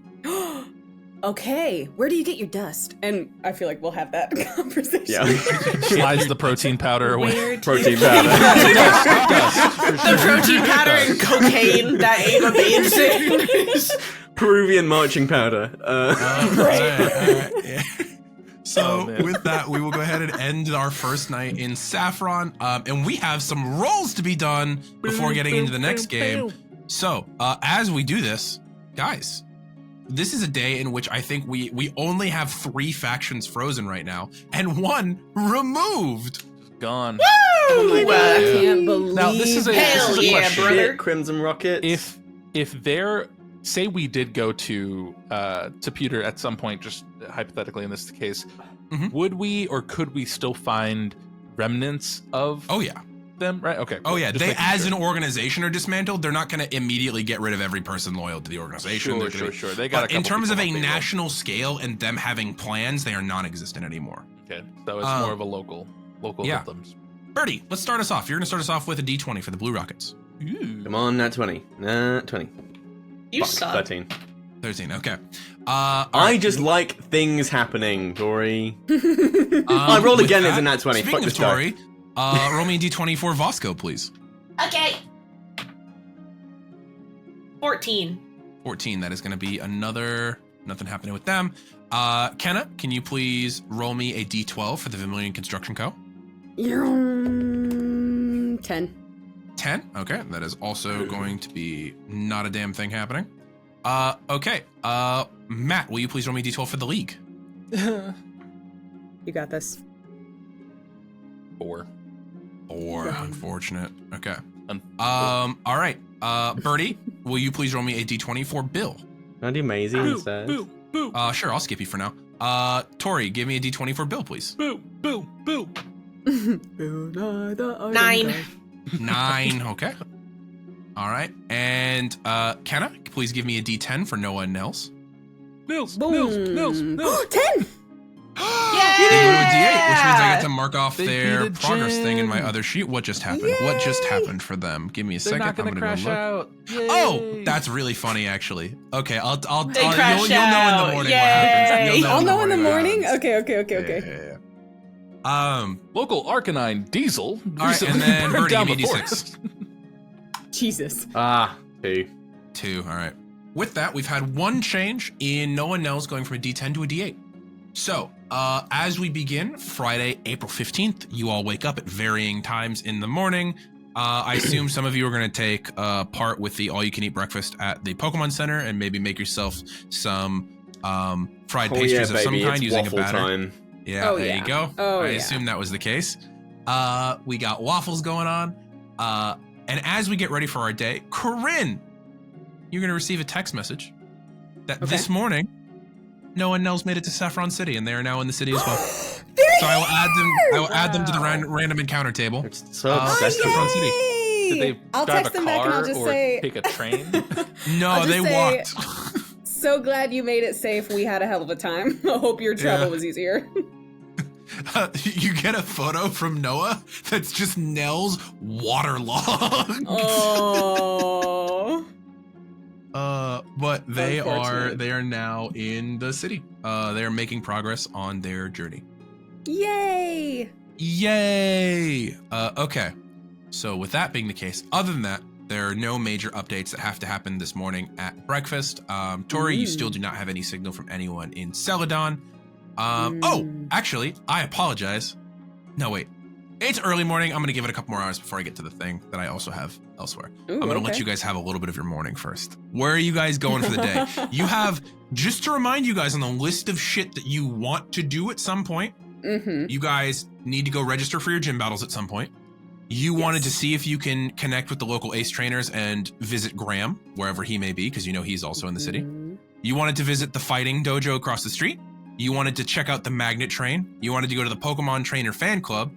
S3: Okay, where do you get your dust? And I feel like we'll have that conversation.
S2: Yeah.
S5: Slides the protein powder away.
S6: Where do
S2: Protein
S6: you-
S2: powder.
S6: The protein powder and cocaine that Ava bathes in.
S2: Peruvian marching powder.
S4: Yeah. So
S5: Oh, man.
S4: with that, we will go ahead and end our first night in Saffron, and we have some rolls to be done before getting into the next game. So as we do this, guys, this is a day in which I think we only have 3 factions frozen right now, and 1 removed.
S5: Gone.
S3: Oh my god, I can't believe
S5: Now, this is a
S6: Hell yeah,
S5: question.
S6: brother.
S2: Shit, Crimson Rocket.
S5: If there, say we did go to Peter at some point, just hypothetically in this case, would we or could we still find remnants of
S4: Oh yeah.
S5: them? Right. Okay.
S4: Oh
S5: cool.
S4: yeah.
S5: Just
S4: They,
S5: making
S4: as
S5: sure.
S4: an organization, are dismantled. They're not going to immediately get rid of every person loyal to the organization. They're gonna
S5: Sure.
S4: be-
S5: They got.
S4: But
S5: a
S4: in
S5: couple
S4: terms of a
S5: people on payroll.
S4: national scale and them having plans, they are non-existent anymore.
S5: Okay, so it's more of a local
S4: yeah.
S5: hoodlums.
S4: Birdie, let's start us off. You're going to start us off with a D20 for the Blue Rockets.
S2: Come on, nat 20. Nat 20.
S6: You
S2: Fuck,
S6: suck.
S2: 13.
S4: 13. Okay.
S2: I just like things happening, Torie. I rolled
S4: with
S2: again
S4: that,
S2: as a nat 20.
S4: Speaking
S2: Fuck
S4: of
S2: this guy.
S4: Torie, roll me a D20 for Vosco, please.
S6: Okay. 14.
S4: 14. That is going to be another. Nothing happening with them. Kenna, can you please roll me a D12 for the Vermilion Construction Co?
S3: 10.
S4: 10. Okay, that is also going to be not a damn thing happening. Okay. Matt, will you please roll me a D12 for the League?
S3: You got this.
S5: 4.
S4: 4. Unfortunate. Okay.
S5: Un-
S4: All right. Birdie, will you please roll me a D20 for Bill?
S2: Can I do Maisie instead?
S5: Boo!
S4: Sure, I'll skip you for now. Torie, give me a D20 for Bill, please.
S5: Boo!
S6: 9.
S4: 9. Okay. All right. And Kenna, please give me a D10 for Noah and Nels.
S5: Nils.
S3: 10!
S4: They go to a D8, which means I get to mark off
S5: They
S4: their
S5: beat a
S4: progress thing in my
S5: gym.
S4: other sheet. What just happened? What just happened for them? Give me a
S5: They're
S4: second.
S5: not gonna
S4: I'm
S5: crash
S4: go look.
S5: out.
S4: Oh,
S5: Yay.
S4: that's really funny, actually. Okay, I'll
S6: They
S4: you'll
S6: crash
S4: know in the
S6: out.
S4: morning
S6: Yay.
S4: what happens. You'll
S3: I'll know in the
S4: what
S3: morning?
S4: happens.
S3: Okay.
S4: Yeah.
S5: Local Arcanine Diesel.
S4: All right, and
S5: recently
S4: then
S5: burned
S4: Birdie,
S5: down
S4: give me
S5: the
S4: a
S5: forest.
S3: Jesus.
S2: 2.
S4: 2. All right. With that, we've had one change in Noah and Nels going from a D10 to a D8. So, as we begin, Friday, April 15th, you all wake up at varying times in the morning. I assume some of you are going to take part with the all-you-can-eat breakfast at the Pokemon Center and maybe make yourself some fried
S2: Oh,
S4: pastries
S2: yeah,
S4: of some
S2: baby,
S4: kind
S2: it's
S4: using a
S2: waffle
S4: batter.
S2: time.
S4: Yeah,
S3: Oh,
S4: there
S3: yeah.
S4: you go.
S3: Oh,
S4: I
S3: yeah.
S4: assume that was the case. We got waffles going on. And as we get ready for our day, Coryne, you're going to receive a text message that
S3: Okay.
S4: this morning, Noah and Nels made it to Saffron City, and they are now in the city as well.
S3: They're
S4: So I will add them to the
S5: Wow.
S4: random encounter table.
S2: It's so
S4: Oh,
S2: obsessed with
S4: Saffron
S2: it.
S4: City.
S5: Did they
S3: I'll
S5: drive
S3: text
S5: a
S3: them back and
S5: car
S3: I'll just
S5: or
S3: say,
S5: take a train?
S4: No,
S3: I'll just
S4: they
S3: say-
S4: walked.
S3: so glad you made it safe. We had a hell of a time. I hope your travel
S4: Yeah.
S3: was easier.
S4: You get a photo from Noah that's just Nels waterlogged.
S3: Oh.
S4: But they
S3: Unfortunate.
S4: are now in the city. They are making progress on their journey.
S3: Yay.
S4: Yay! Okay. So with that being the case, other than that, there are no major updates that have to happen this morning at breakfast. Torie, you still do not have any signal from anyone in Celadon. Oh, actually, I apologize. No, wait. It's early morning. I'm going to give it a couple more hours before I get to the thing that I also have elsewhere.
S3: Ooh,
S4: I'm going to let you guys have a little bit of your morning first. Where are you guys going for the day? You have, just to remind you guys on the list of shit that you want to do at some point,
S3: Mm-hmm.
S4: you guys need to go register for your gym battles at some point. You wanted to see if you can connect with the local ace trainers and visit Graham, wherever he may be, because you know he's also in the city. You wanted to visit the Fighting Dojo across the street. You wanted to check out the Magnet Train. You wanted to go to the Pokemon Trainer Fan Club.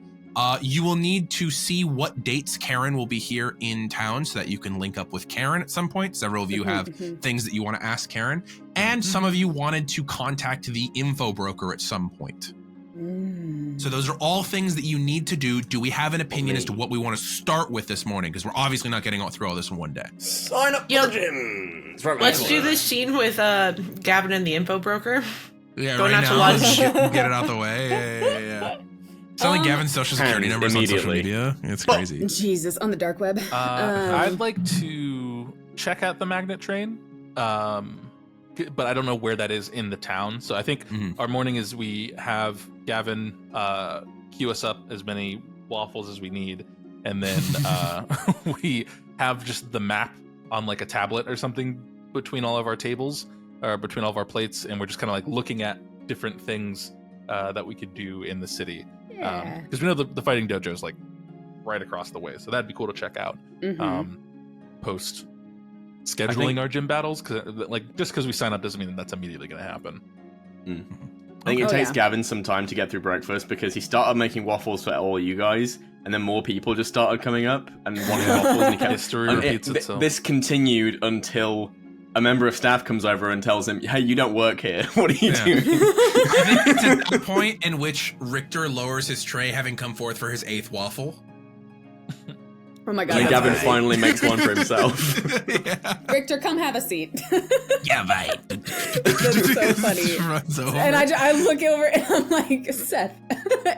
S4: You will need to see what dates Karen will be here in town so that you can link up with Karen at some point. Several of you have things that you want to ask Karen. And some of you wanted to contact the info broker at some point. So those are all things that you need to do. Do we have an opinion as to what we want to start with this morning? Because we're obviously not getting all through all this in one day.
S2: Sign up
S6: Yep.
S2: for the gym. That's right,
S6: Let's do this scene with Gavin and the info broker.
S4: Yeah,
S6: Going
S4: right
S6: out to
S4: now,
S6: lunch.
S4: get it out the way. Yeah. It's only Gavin's social security
S2: Hands
S4: numbers on social
S2: immediately.
S4: media. It's crazy.
S3: Jesus, on the dark web.
S5: I'd like to check out the Magnet Train, but I don't know where that is in the town. So I think our morning is we have Gavin queue us up as many waffles as we need, and then we have just the map on like a tablet or something between all of our tables or between all of our plates, and we're just kind of like looking at different things that we could do in the city.
S3: Yeah.
S5: Because we know the Fighting Dojo is like right across the way, so that'd be cool to check out. Post scheduling our gym battles, because like just because we sign up doesn't mean that's immediately going to happen.
S2: I think it
S3: Oh,
S2: takes
S3: yeah.
S2: Gavin some time to get through breakfast because he started making waffles for all you guys, and then more people just started coming up and wanting waffles. And he kept,
S5: History
S2: and
S5: repeats itself.
S2: This continued until a member of staff comes over and tells him, "Hey, you don't work here. What are you
S4: Yeah.
S2: doing?"
S4: I think it's at the point in which Richter lowers his tray, having come forth for his 8th waffle.
S3: Oh my god.
S2: And
S3: that's
S2: Gavin
S3: right.
S2: finally makes one for himself.
S4: Yeah.
S3: Richter, come have a seat.
S4: Yeah, right.
S3: That's so funny.
S4: Just runs over.
S3: And I look over and I'm like, Seth,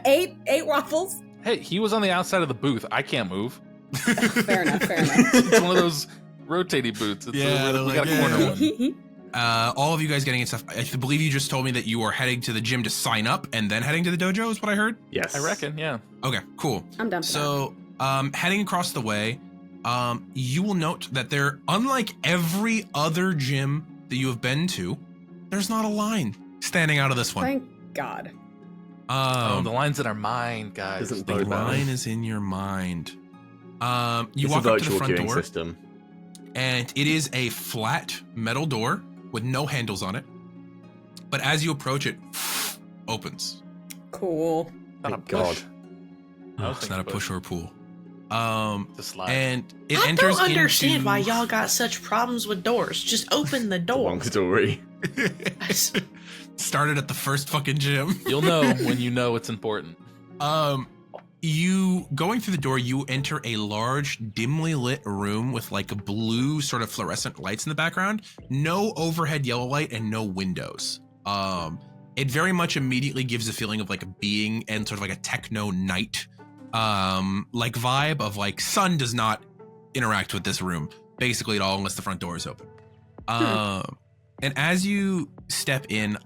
S3: eight waffles?
S5: Hey, he was on the outside of the booth. I can't move.
S3: Fair enough.
S5: It's one of those rotating booths. It's
S4: Yeah, they're
S5: we got
S4: like,
S5: a corner
S4: yeah.
S5: one.
S4: All of you guys getting in stuff. I believe you just told me that you are heading to the gym to sign up and then heading to the dojo is what I heard.
S2: Yes.
S5: I reckon, yeah.
S4: Okay, cool.
S3: I'm done for
S4: So, heading across the way, you will note that there, unlike every other gym that you have been to, there's not a line standing out of this
S3: that.
S4: one.
S3: Thank God.
S5: The lines in our mind, guys.
S2: Doesn't
S4: The
S2: bode well.
S4: line is in your mind. You
S2: It's
S4: walk
S2: a
S4: up to the
S2: virtual
S4: front
S2: queuing
S4: door,
S2: system.
S4: and it is a flat metal door with no handles on it. But as you approach it, opens.
S3: Cool.
S5: Not a
S2: Thank God.
S5: push. I was
S4: It's not a
S5: thinking
S4: push or a pull.
S5: It's a slide.
S4: And it
S6: I
S4: enters
S6: don't understand
S4: into...
S6: why y'all got such problems with doors. Just open the door.
S2: Long story.
S4: started at the first fucking gym.
S5: You'll know when you know it's important.
S4: You going through the door, you enter a large, dimly lit room with like blue sort of fluorescent lights in the background. No overhead yellow light and no windows. It very much immediately gives a feeling of like being in sort of like a techno night like vibe of like sun does not interact with this room basically at all unless the front door is open. And as you step in,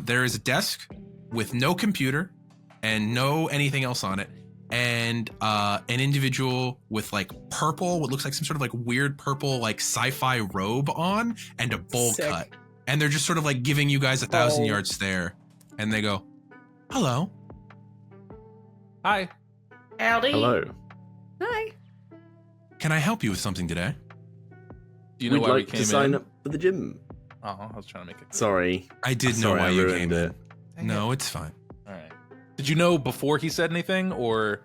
S4: there is a desk with no computer and no anything else on it, and an individual with like purple, what looks like some sort of like weird purple like sci-fi robe on, and a bowl
S3: Sick.
S4: cut. And they're just sort of like giving you guys a 1,000
S3: Oh.
S4: yard stare, and they go, "Hello."
S5: Hi.
S6: Howdy.
S2: Hello.
S3: Hi.
S4: Can I help you with something today?
S5: Do you know
S2: We'd
S5: why
S2: like
S5: we came
S2: to sign
S5: in?
S2: up for the gym.
S5: Oh, I was trying to make it.
S2: Sorry.
S4: I did know
S2: Sorry,
S4: why
S2: I
S4: you
S2: ruined
S4: came in.
S2: it.
S5: Dang
S4: No, it's fine.
S5: All right. Did you know before he said anything, or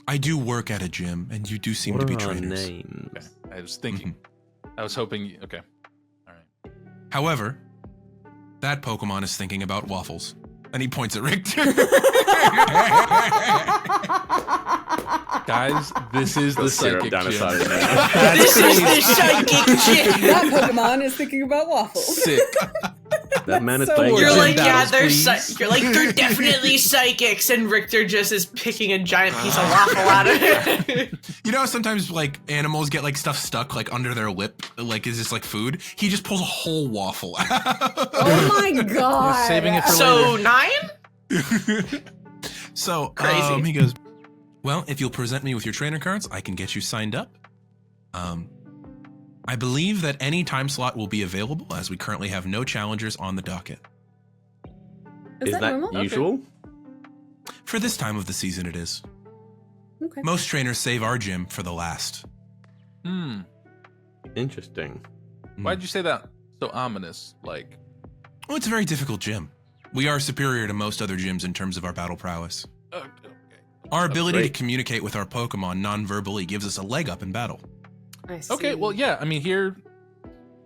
S4: I do work at a gym, and you do seem
S2: What
S4: to be
S2: are our
S4: trainers.
S2: names?
S5: okay. I was thinking. I was hoping. Okay. All right.
S4: However, that Pokemon is thinking about waffles. And he points at Richter.
S5: Guys, this is the
S2: Got syrup
S5: psychic
S2: down his
S5: gym.
S2: side now.
S6: This is the psychic gym.
S3: That Pokemon is thinking about waffles.
S5: Sick.
S2: That man is
S3: so
S2: playing.
S3: weird.
S6: You're
S5: Gym
S6: like, yeah,
S5: battles,
S6: they're
S5: please.
S6: you're like, they're definitely psychics, and Richter just is picking a giant piece of waffle out of it.
S4: You know, sometimes like animals get like stuff stuck like under their lip, like is this like food? He just pulls a whole waffle out.
S3: Oh my God.
S5: saving it for
S6: So 9?
S4: So
S6: Crazy.
S4: he goes, "Well, if you'll present me with your trainer cards, I can get you signed up. I believe that any time slot will be available as we currently have no challengers on the docket.
S3: Is that normal?
S2: usual?
S4: For this time of the season, it is.
S3: Okay.
S4: Most trainers save our gym for the last.
S2: Interesting.
S5: Why'd you say that so ominous? Like,
S4: Oh, it's a very difficult gym. We are superior to most other gyms in terms of our battle prowess.
S5: okay.
S4: Our ability to
S2: great.
S4: communicate with our Pokemon non-verbally gives us a leg up in battle.
S3: I see.
S5: Okay, well, yeah. I mean, here,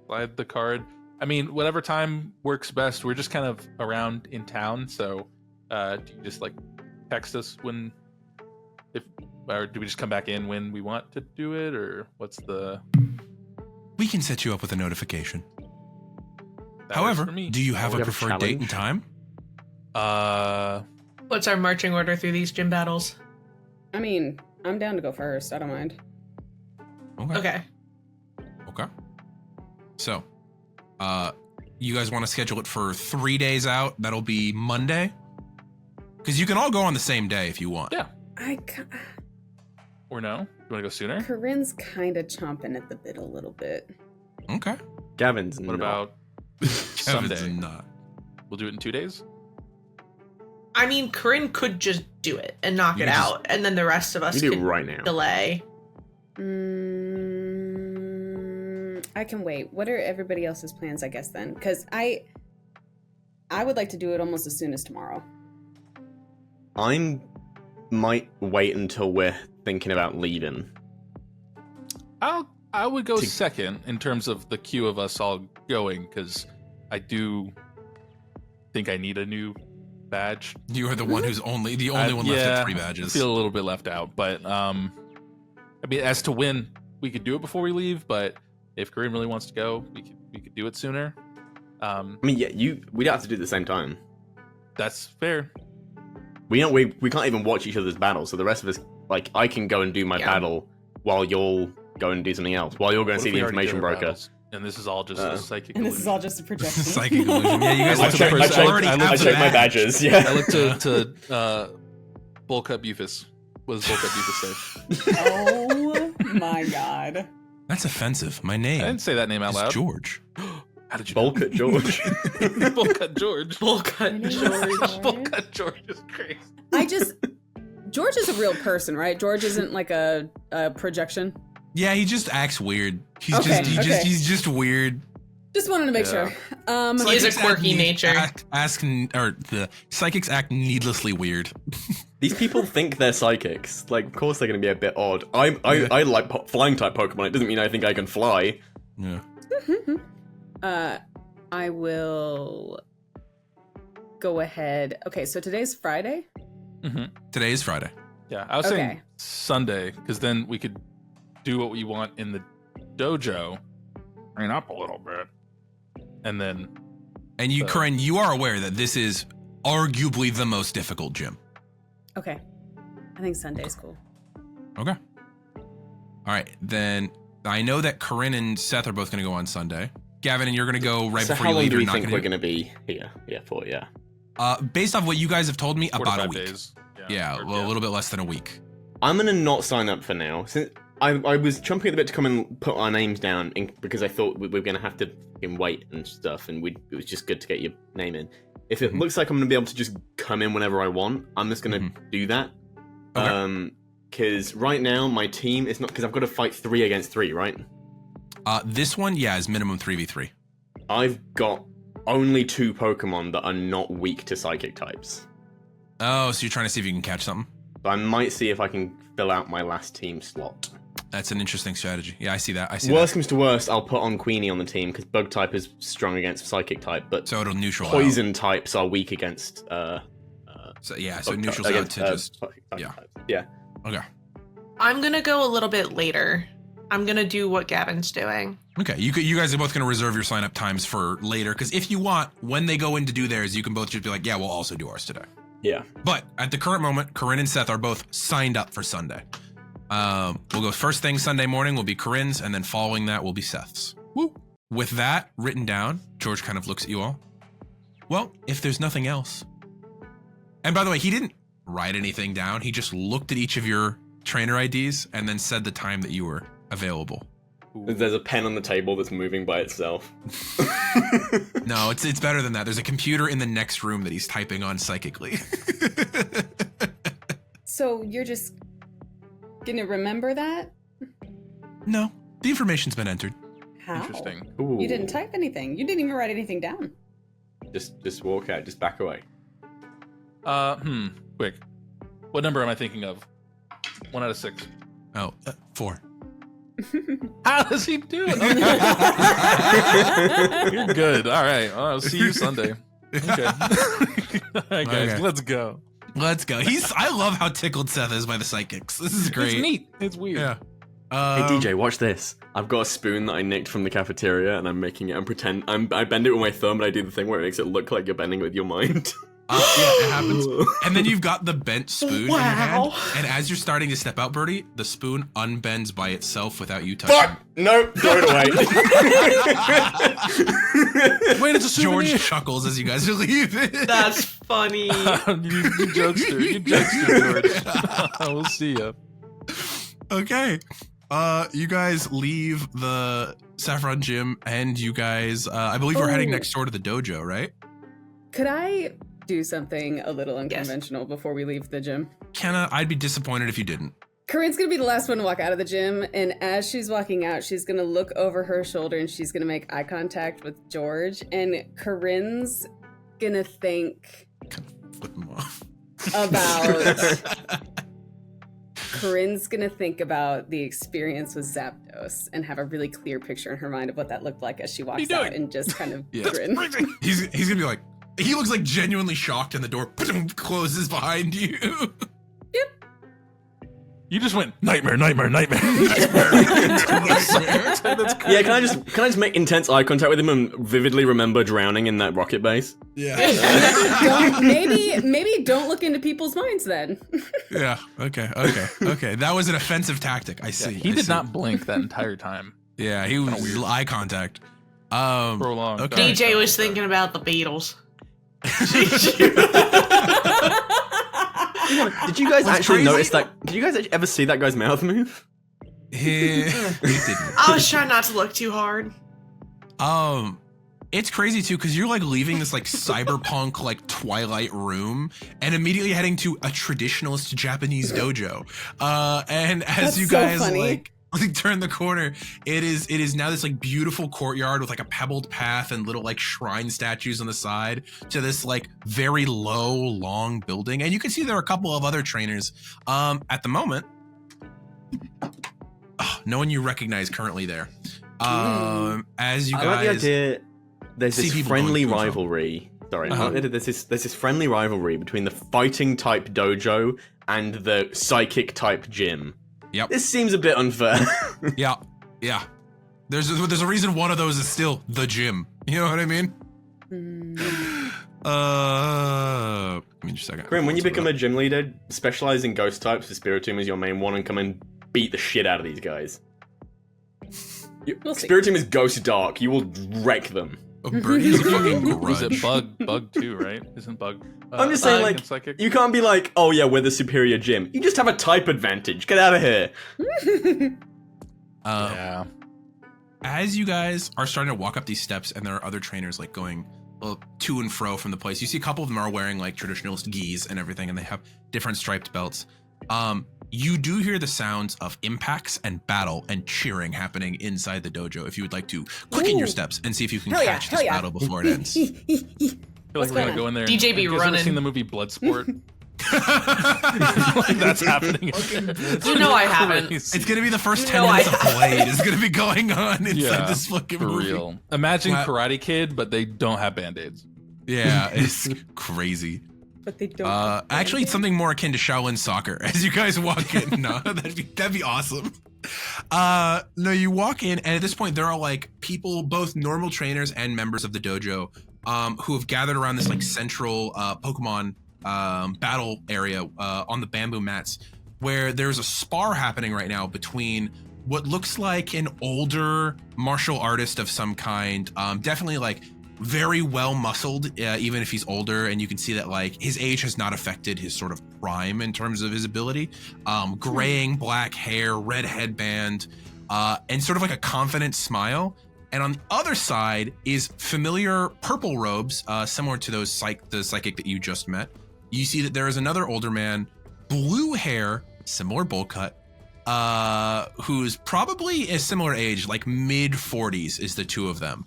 S5: slide the card. I mean, whatever time works best. We're just kind of around in town, so do you just like text us when, or do we just come back in when we want to do it, or what's the?
S4: We can set you up with a notification.
S5: That
S4: However,
S5: works for me.
S4: do you have
S2: we
S4: a
S2: have a
S4: preferred date and time?
S6: What's our marching order through these gym battles?
S3: I mean, I'm down to go first. I don't mind.
S6: Okay.
S4: Okay. So, you guys want to schedule it for 3 days out? That'll be Monday? Because you can all go on the same day if you want.
S5: Yeah. Or no? You want to go sooner?
S3: Corinne's kind of chomping at the bit a little bit.
S4: Okay.
S2: Gavin's
S5: What
S2: not.
S5: about
S4: Kevin's
S5: Sunday?
S4: not.
S5: We'll do it in 2 days.
S6: I mean, Corinne could just do it and knock
S4: You
S6: it
S4: can just-
S6: out, and then the rest of us
S2: You do
S6: could
S2: it right now.
S6: delay.
S3: I can wait. What are everybody else's plans, I guess, then? Because I would like to do it almost as soon as tomorrow.
S2: Might wait until we're thinking about leaving.
S5: I would go second in terms of the queue of us all going, because I do think I need a new badge.
S4: You are the one who's the only one left with 3 badges.
S5: I feel a little bit left out, but I mean, as to when we could do it before we leave, but if Coryne really wants to go, we could do it sooner.
S2: I mean, yeah, we don't have to do it at the same time.
S5: That's fair.
S2: We can't even watch each other's battles, so the rest of us, like, I can go and do my battle while you'll go and do something else, while you're going to see the information broker.
S5: Battles, and this is all just a psychic
S3: And
S5: illusion.
S3: this is all just a projection.
S4: Psychic illusion. Yeah, you guys
S2: I checked my badges. Yeah,
S5: I looked to Bullcut Bufus. What does Bullcut Bufus say?
S3: Oh my god.
S4: That's offensive. My name.
S5: I didn't say that name out
S4: is
S5: loud.
S4: George.
S5: How did you know?
S2: Bulk at George.
S5: Bullcut George.
S6: Bullcut
S3: My name is
S6: George.
S3: George.
S5: Bullcut George is crazy.
S3: George is a real person, right? George isn't like a projection.
S4: Yeah, he just acts weird. He's
S3: Okay,
S4: he's just weird.
S3: Just wanted to make sure.
S6: He has a quirky nature.
S4: The psychics act needlessly weird.
S2: These people think they're psychics. Like, of course they're going to be a bit odd. I like flying type Pokemon. It doesn't mean I think I can fly.
S4: Yeah.
S3: I will go ahead. Okay, so today's Friday.
S5: Mm-hmm.
S4: Today is Friday.
S5: Yeah, I was
S3: Okay.
S5: saying Sunday, because then we could do what we want in the dojo, train up a little bit, and then...
S4: And you, Coryne, you are aware that this is arguably the most difficult gym.
S3: Okay. I think Sunday's cool.
S4: Okay. All right, then I know that Coryne and Seth are both going to go on Sunday. Gavin, and you're going to go right
S2: So
S4: before
S2: how
S4: you
S2: long
S4: leave.
S2: do we
S4: You're not
S2: think
S4: gonna
S2: we're
S4: do-
S2: going to be here? Yeah, for, yeah.
S4: Based off what you guys have told me,
S5: 4 to
S4: about a
S5: 5
S4: week.
S5: days.
S4: Yeah,
S5: or-
S4: well, a little bit less than a week.
S2: I'm going to not sign up for now. Since I was chomping at the bit to come and put our names down because I thought we were going to have to fucking wait and stuff, and it was just good to get your name in. If it looks like I'm going to be able to just come in whenever I want, I'm just going to do that.
S4: Okay.
S2: Because right now my team is not, because I've got to fight 3 against 3, right?
S4: This one, yeah, is minimum 3v3.
S2: I've got only 2 Pokemon that are not weak to Psychic types.
S4: Oh, so you're trying to see if you can catch something?
S2: So I might see if I can fill out my last team slot.
S4: That's an interesting strategy. Yeah, I see that.
S2: Worst comes to worst, I'll put on Queenie on the team because Bug type is strong against Psychic type, but
S4: So it'll neutral
S2: Poison types are weak against.
S4: So yeah, so
S2: Bug
S4: neutral's
S2: type-
S4: out to just.
S2: Psychic
S4: yeah.
S2: types. Yeah.
S4: Okay.
S6: I'm gonna go a little bit later. I'm gonna do what Gavin's doing.
S4: Okay, you guys are both going to reserve your sign up times for later, because if you want, when they go in to do theirs, you can both just be like, yeah, we'll also do ours today.
S2: Yeah.
S4: But at the current moment, Coryne and Seth are both signed up for Sunday. We'll go first thing Sunday morning will be Corinne's, and then following that will be Seth's. Woo! With that written down, George kind of looks at you all. Well, if there's nothing else. And by the way, he didn't write anything down. He just looked at each of your trainer IDs and then said the time that you were available.
S2: There's a pen on the table that's moving by itself.
S4: No, it's better than that. There's a computer in the next room that he's typing on psychically.
S3: So you're just gonna remember that?
S4: No, the information's been entered.
S3: How?
S5: Interesting.
S2: Ooh.
S3: You didn't type anything. You didn't even write anything down.
S2: Just walk out. Just back away.
S5: Quick. What number am I thinking of? 1 out of 6.
S4: Oh, 4.
S5: How does he do it? Okay. You're good. All right. I'll see you Sunday. Okay. All right, guys.
S4: Okay.
S5: Let's go.
S4: Let's go. I love how tickled Seth is by the psychics. This is great.
S5: It's neat. It's weird.
S4: Yeah.
S2: Hey DJ, watch this. I've got a spoon that I nicked from the cafeteria, and I'm making it. I bend it with my thumb, and I do the thing where it makes it look like you're bending it with your mind.
S4: Yeah, it happens. And then you've got the bent spoon in your hand, and as you're starting to step out, Birdie, the spoon unbends by itself without you touching.
S2: Fuck! No, throw it away.
S5: Wait, it's a
S4: George
S5: souvenir.
S4: chuckles as you guys are leaving.
S6: That's funny.
S5: you jokester. You jokester, George. We'll see ya.
S4: Okay. You guys leave the Saffron Gym, and you guys, I believe we're heading next door to the dojo, right?
S3: Could I do something a little unconventional before we leave the gym?
S4: Kenna, I'd be disappointed if you didn't.
S3: Corinne's gonna be the last one to walk out of the gym, and as she's walking out, she's gonna look over her shoulder and she's gonna make eye contact with George. And Corinne's gonna think
S4: Flip him off.
S3: about Corinne's gonna think about the experience with Zapdos and have a really clear picture in her mind of what that looked like as she walks out and just kind of grin.
S4: He's gonna be like, he looks like genuinely shocked, and the door closes behind you.
S5: You just went nightmare, nightmare, nightmare.
S2: Yeah, can I just make intense eye contact with him and vividly remember drowning in that rocket base?
S4: Yeah.
S3: Maybe don't look into people's minds then.
S4: Yeah. Okay. That was an offensive tactic. I see.
S5: He did not blink that entire time.
S4: Yeah, he was eye contact.
S5: Prolonged.
S4: Okay.
S6: DJ was thinking about the Beatles.
S2: Did you guys actually
S4: crazy?
S2: notice that? Did you guys ever see that guy's mouth move?
S4: He didn't.
S6: I was trying not to look too hard.
S4: It's crazy too, because you're like leaving this like cyberpunk like Twilight room and immediately heading to a traditionalist Japanese dojo. And as
S3: That's
S4: you
S3: so
S4: guys
S3: funny.
S4: like turn the corner, it is now this like beautiful courtyard with like a pebbled path and little like shrine statues on the side to this like very low, long building. And you can see there are a couple of other trainers at the moment. No one you recognize currently there. As you guys,
S2: I like the idea. There's
S4: see
S2: this
S4: people
S2: friendly
S4: going to and
S2: rivalry. Sorry,
S4: Uh-huh.
S2: there's this friendly rivalry between the fighting type dojo and the Psy-Kick type gym.
S4: Yep.
S2: This seems a bit unfair.
S4: Yeah. There's a reason one of those is still the gym. You know what I mean? Give me just a second.
S2: Grim, when you become a gym leader, specialize in ghost types for Spiritomb is your main one, and come and beat the shit out of these guys.
S3: We'll see.
S2: Spiritomb is ghost dark. You will wreck them.
S4: Birdie's a fucking
S5: Is it
S4: grudge.
S5: bug too, right? Isn't bug?
S2: I'm just saying, like,
S5: Psychic?
S2: you can't be like, oh yeah, we're the superior gym. You just have a type advantage. Get out of here.
S5: Yeah.
S4: As you guys are starting to walk up these steps, and there are other trainers like going to and fro from the place, you see a couple of them are wearing like traditionalist gis and everything, and they have different striped belts. You do hear the sounds of impacts and battle and cheering happening inside the dojo. If you would like to quicken your steps and see if you can catch this battle before it ends.
S5: I feel like we're gonna go in there.
S6: DJ be
S5: have you guys
S6: running.
S5: ever seen the movie Bloodsport? Like that's happening.
S6: You know I haven't.
S4: It's gonna be the first 10
S6: No,
S4: minutes
S6: I-
S4: of play. It's gonna be going on inside this fucking
S5: for
S4: movie.
S5: real. Imagine
S4: Wow.
S5: Karate Kid, but they don't have band-aids.
S4: Yeah, it's crazy.
S3: But they don't.
S4: Actually, it's something more akin to Shaolin soccer. As you guys walk in, no, that'd be awesome. No, you walk in, and at this point, there are like people, both normal trainers and members of the dojo, who have gathered around this like central Pokemon battle area on the bamboo mats, where there's a spar happening right now between what looks like an older martial artist of some kind, definitely like very well muscled, even if he's older, and you can see that like his age has not affected his sort of prime in terms of his ability. Graying black hair, red headband, and sort of like a confident smile. And on the other side is familiar purple robes, similar to those the psychic that you just met. You see that there is another older man, blue hair, similar bowl cut, who's probably a similar age, like mid 40s is the two of them.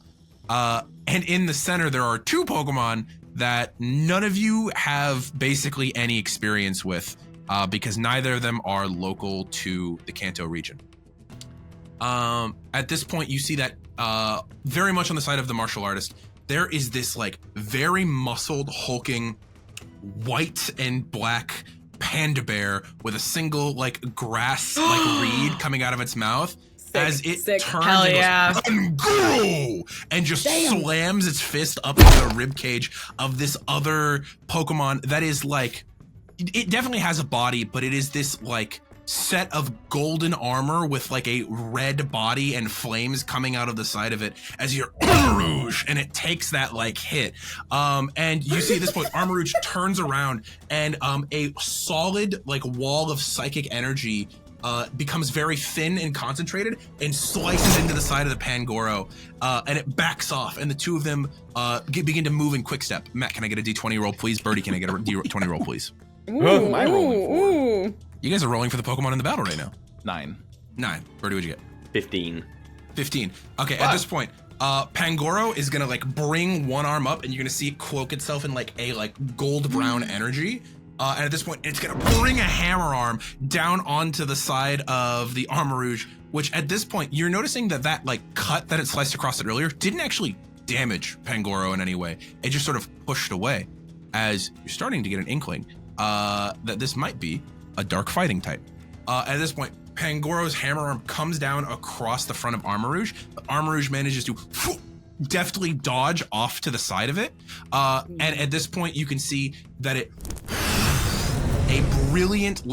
S4: And in the center, there are two Pokemon that none of you have basically any experience with, because neither of them are local to the Kanto region. At this point, you see that very much on the side of the martial artist, there is this like very muscled, hulking, white and black panda bear with a single like grass like reed coming out of its mouth. As it turns
S6: Hell
S4: and
S6: yeah.
S4: goes, "Ungo!" and just slams its fist up into the ribcage of this other Pokemon that is like, it definitely has a body, but it is this like set of golden armor with like a red body and flames coming out of the side of it as you're Armarouge, and it takes that like hit. And you see at this point, Armarouge turns around and a solid like wall of psychic energy becomes very thin and concentrated and slices into the side of the Pangoro, and it backs off, and the two of them begin to move in quick step. Matt, can I get a D20 roll, please? Birdie, can I get a D20 roll, please?
S3: Ooh,
S5: am I rolling for?
S3: ooh.
S4: You guys are rolling for the Pokemon in the battle right now.
S5: 9.
S4: 9. Birdie, what'd you get?
S2: 15.
S4: 15. Okay, at this point, Pangoro is gonna like bring one arm up, and you're gonna see it cloak itself in like a gold brown energy. And at this point, it's gonna bring a hammer arm down onto the side of the Armor Rouge, which at this point, you're noticing that like cut that it sliced across it earlier didn't actually damage Pangoro in any way. It just sort of pushed away, as you're starting to get an inkling that this might be a dark fighting type. At this point, Pangoro's hammer arm comes down across the front of Armor Rouge. The Armor Rouge manages to deftly dodge off to the side of it. And at this point, you can see that a brilliant,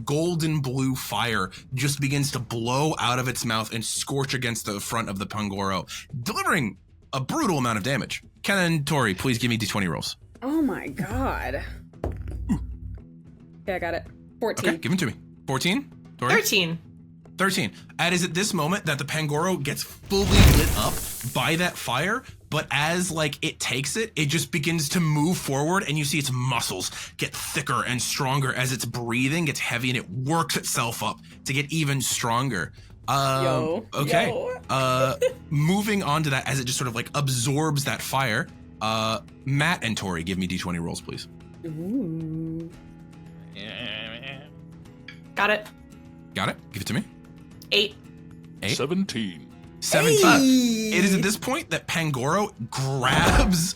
S4: golden blue fire just begins to blow out of its mouth and scorch against the front of the Pangoro, delivering a brutal amount of damage. Kenna and Torie, please give me d20 rolls.
S3: Oh my god. Okay, I got it. 14.
S4: Okay, give them to me. 14? Torie?
S6: 13.
S4: 13. And is at this moment that the Pangoro gets fully lit up by that fire, but as it takes it, it just begins to move forward, and you see its muscles get thicker and stronger as its breathing gets heavy, and it works itself up to get even stronger. Okay. Moving on to that, as it just sort of absorbs that fire, Matt and Torie, give me d20 rolls, please.
S3: Ooh.
S6: Got it.
S4: Got it? Give it to me.
S6: 8.
S5: 17.
S4: 17. It is at this point that Pangoro grabs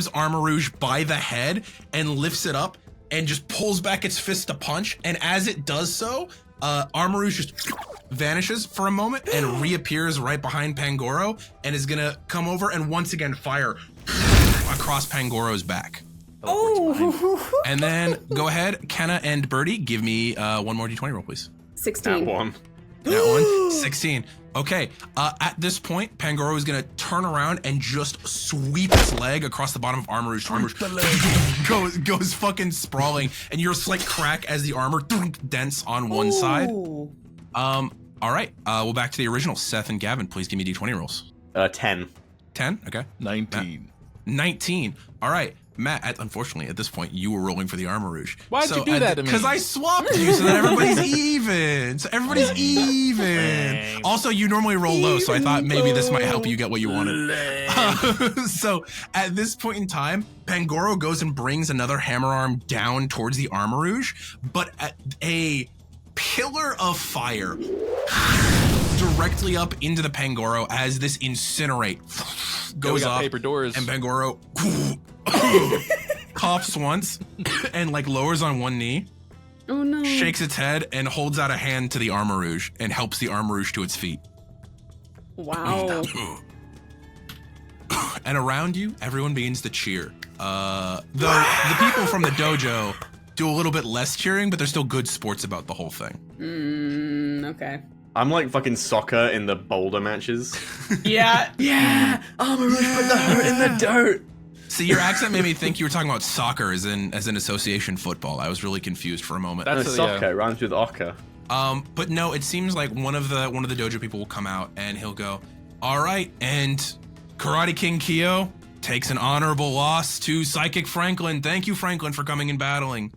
S4: Armor Rouge by the head and lifts it up and just pulls back its fist to punch. And as it does so, Armor Rouge just vanishes for a moment and reappears right behind Pangoro and is gonna come over and once again fire across Pangoro's back.
S3: Oh!
S4: And then go ahead, Kenna and Birdie, give me one more d20 roll, please.
S3: 16.
S2: That one.
S4: That one, 16. Okay, at this point, Pangoro is gonna turn around and just sweep its leg across the bottom of Armor Rouge. Armor Rouge goes fucking sprawling, and you're a slight crack as the armor dents on one side. All right, well, back to the original. Seth and Gavin, please give me d20 rolls.
S2: 10.
S4: 10, okay.
S5: 19.
S4: 19. All right. Matt, unfortunately, at this point, you were rolling for the Armor Rouge.
S5: Why'd you do that to me?
S4: Because I swapped you so that everybody's even. So everybody's even. Also, you normally roll low, so I thought maybe this might help you get what you wanted. So at this point in time, Pangoro goes and brings another hammer arm down towards the Armor Rouge, but at a pillar of fire directly up into the Pangoro as this incinerate goes up,
S5: paper doors.
S4: and Pangoro coughs once and lowers on one knee,
S3: Oh no.
S4: shakes its head, and holds out a hand to the Armor Rouge and helps the Armor Rouge to its feet.
S3: Wow.
S4: And around you, everyone begins to cheer. The people from the dojo do a little bit less cheering, but they're still good sports about the whole thing.
S3: Okay.
S2: I'm like fucking soccer in the boulder matches.
S6: Yeah.
S2: Yeah! Armor Rouge put the hurt in the dirt!
S4: See, your accent made me think you were talking about soccer as in association football. I was really confused for a moment.
S2: No,
S5: That's
S2: soccer rhymes with ochre.
S4: But no, it seems like one of the dojo people will come out and he'll go, "All right," and Karate King Kyo takes an honorable loss to Psy-Kick Franklin. Thank you, Franklin, for coming and battling.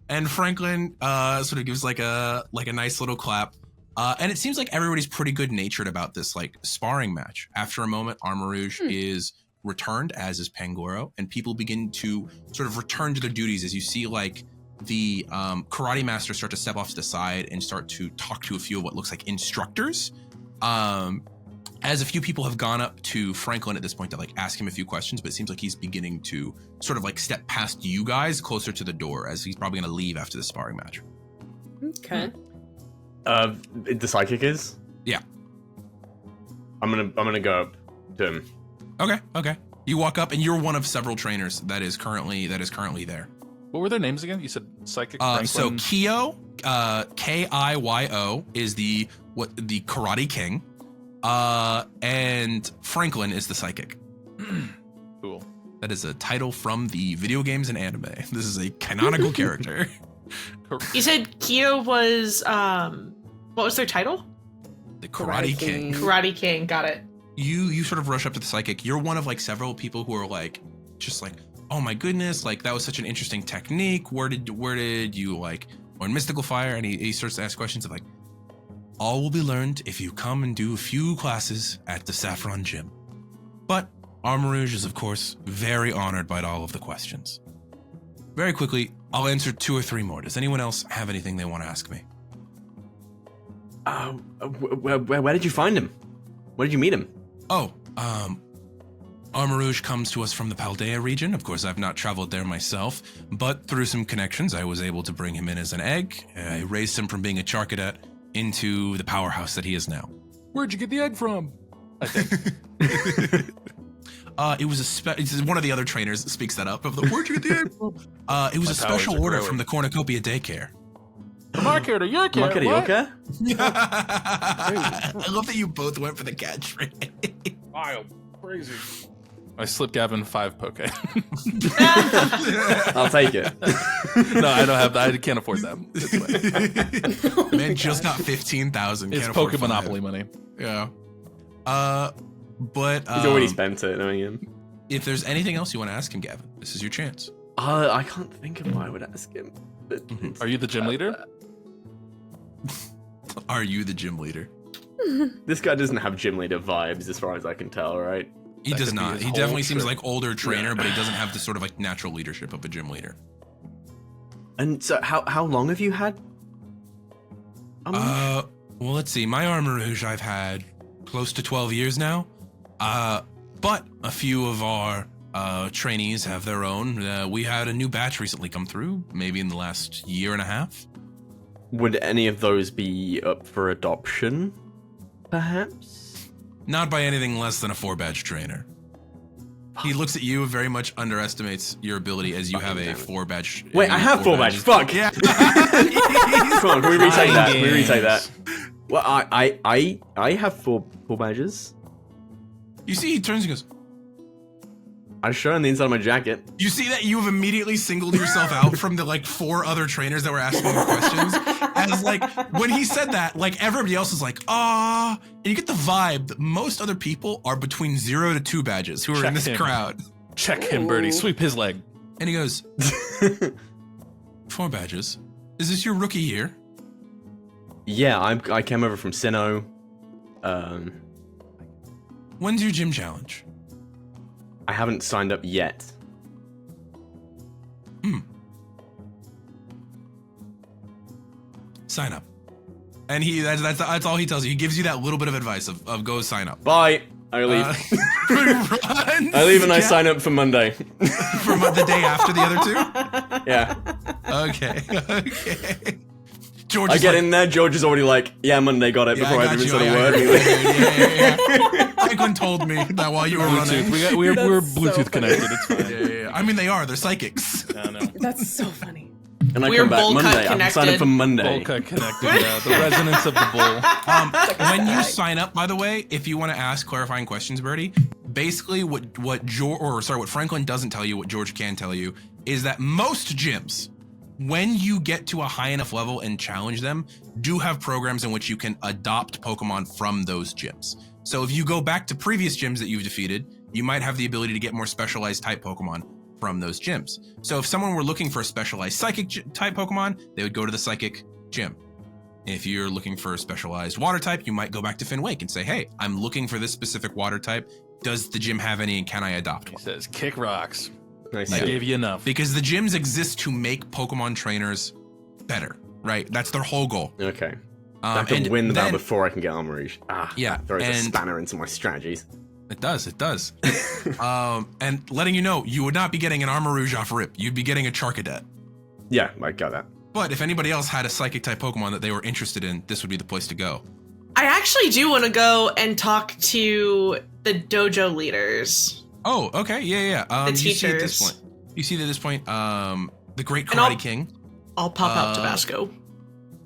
S4: And Franklin sort of gives like a nice little clap. And it seems like everybody's pretty good natured about this sparring match. After a moment, Armor Rouge is returned, as is Pangoro, and people begin to sort of return to their duties as you see the karate masters start to step off to the side and start to talk to a few of what looks like instructors. As a few people have gone up to Franklin at this point to ask him a few questions, but it seems like he's beginning to sort of step past you guys closer to the door, as he's probably going to leave after the sparring match.
S3: Okay.
S2: The Psy-Kick is?
S4: Yeah.
S2: I'm gonna go up to him.
S4: Okay. You walk up, and you're one of several trainers that is currently there.
S5: What were their names again? You said Psy-Kick.
S4: So
S5: Franklin.
S4: Kyo, Kio, is the Karate King, and Franklin is the Psy-Kick.
S5: Cool.
S4: That is a title from the video games and anime. This is a canonical character.
S6: You said Kyo was what was their title?
S4: The Karate King.
S6: Karate King. Got it.
S4: You sort of rush up to the Psy-Kick. You're one of several people who are just oh my goodness, that was such an interesting technique. Where did you learn mystical fire? And he starts to ask questions of all will be learned if you come and do a few classes at the Saffron Gym. But Armarouge is, of course, very honored by all of the questions. Very quickly, I'll answer 2 or 3 more. Does anyone else have anything they want to ask me?
S2: Where did you find him? Where did you meet him?
S4: Oh, Armarouge comes to us from the Paldea region. Of course, I've not traveled there myself, but through some connections, I was able to bring him in as an egg. I raised him from being a char cadet into the powerhouse that he is now.
S5: Where'd you get the egg from? I think.
S4: It was one of the other trainers that speaks that up. Of the where'd you get the egg from? It was a special order from the Cornucopia Daycare.
S5: From our care to your care.
S2: Market
S5: what?
S2: Yoka?
S4: I love that you both went for the catchphrase.
S5: Wild. Crazy. I slipped Gavin 5 poke.
S2: I'll take it.
S5: No, I don't have that. I can't afford them. It's fine.
S4: Man just got 15,000.
S5: It's Pokemon Monopoly money.
S4: Yeah. But
S2: He's already spent it, knowing him.
S4: if there's anything else you want to ask him, Gavin, this is your chance.
S2: I can't think of what I would ask him. But
S5: Are you the gym leader?
S4: Are you the gym leader?
S2: This guy doesn't have gym leader vibes, as far as I can tell, right?
S4: He
S5: That
S4: does
S5: could be
S4: not.
S5: his
S4: He
S5: whole
S4: definitely seems
S5: trip.
S4: like older trainer, but he doesn't have the sort of like natural leadership of a gym leader.
S2: And so, how long have you had?
S4: Well, let's see. My Armarouge I've had close to 12 years now. But a few of our trainees have their own. We had a new batch recently come through, maybe in the last year and a half.
S2: Would any of those be up for adoption, perhaps?
S4: Not by anything less than a 4-badge trainer. He looks at you, very much underestimates your ability as you have a 4-badge.
S2: Wait, I have 4 badges. Fuck!
S4: Yeah.
S2: Come on, can we retake that? Can we
S5: Games.
S2: retake that? Well, I have four badges.
S4: You see, he turns and goes,
S2: I show him the inside of my jacket.
S4: you see that you have immediately singled yourself out from the like 4 other trainers that were asking you questions. As like when he said that, like everybody else is like, ah, and you get the vibe that most other people are between 0 to 2 badges who are in
S5: Check
S4: this
S5: him.
S4: crowd.
S5: Check him, Birdie. Sweep his leg.
S4: And he goes, 4 badges. Is this your rookie year?
S2: Yeah, I came over from Sinnoh.
S4: When's your gym challenge?
S2: I haven't signed up yet.
S4: Sign up. And that's all he tells you. He gives you that little bit of advice of go sign up.
S2: Bye. I leave.
S4: Runs,
S2: I leave and I
S4: yeah,
S2: sign up for Monday.
S4: from the day after the other 2.
S2: Yeah.
S4: Okay. George
S2: I
S4: is
S2: get
S4: like,
S2: in there. George has already like, yeah, Monday got it
S4: yeah,
S2: before
S4: I
S2: I
S4: got
S2: even
S4: you,
S2: said a
S4: yeah,
S2: word.
S4: yeah. Franklin told me that while you were running.
S5: Bluetooth. We're
S3: That's so
S5: Bluetooth
S3: funny.
S5: connected. It's fine.
S4: Yeah. I mean, they are. They're psychics.
S5: No, no.
S3: That's so funny.
S2: And I
S6: We're
S2: come back
S6: bowl cut
S2: Monday. I'm signed up for Monday.
S5: Bowl cut connected. Yeah, the resonance of the bull.
S4: When you sign up, by the way, if you want to ask clarifying questions, Birdie, basically what Franklin doesn't tell you, what George can tell you, is that most gyms, when you get to a high enough level and challenge them, do have programs in which you can adopt Pokemon from those gyms. So if you go back to previous gyms that you've defeated, you might have the ability to get more specialized type Pokemon from those gyms. So if someone were looking for a specialized Psychic type Pokemon, they would go to the Psychic gym. If you're looking for a specialized water type, you might go back to Finn Wake and say, hey, I'm looking for this specific water type. Does the gym have any and can I adopt
S5: He
S4: one?
S5: says, kick rocks.
S2: I
S5: I
S2: see.
S5: gave you enough.
S4: Because the gyms exist to make Pokemon trainers better, right? That's their whole goal.
S2: Okay. I have to
S4: and
S2: win that
S4: then-
S2: before I can get Armarouge.
S4: Yeah,
S2: that throws a
S4: and-
S2: spanner into my strategies.
S4: It does. And letting you know, you would not be getting an Armarouge off rip. You'd be getting a Charcadet.
S2: Yeah, I got that.
S4: But if anybody else had a Psychic type Pokemon that they were interested in, this would be the place to go.
S6: I actually do want to go and talk to the dojo leaders.
S4: Oh, okay. Yeah.
S6: The
S4: You see at this
S6: teachers.
S4: point, the Great
S6: And I'll-
S4: Karate King.
S6: I'll pop out Tabasco.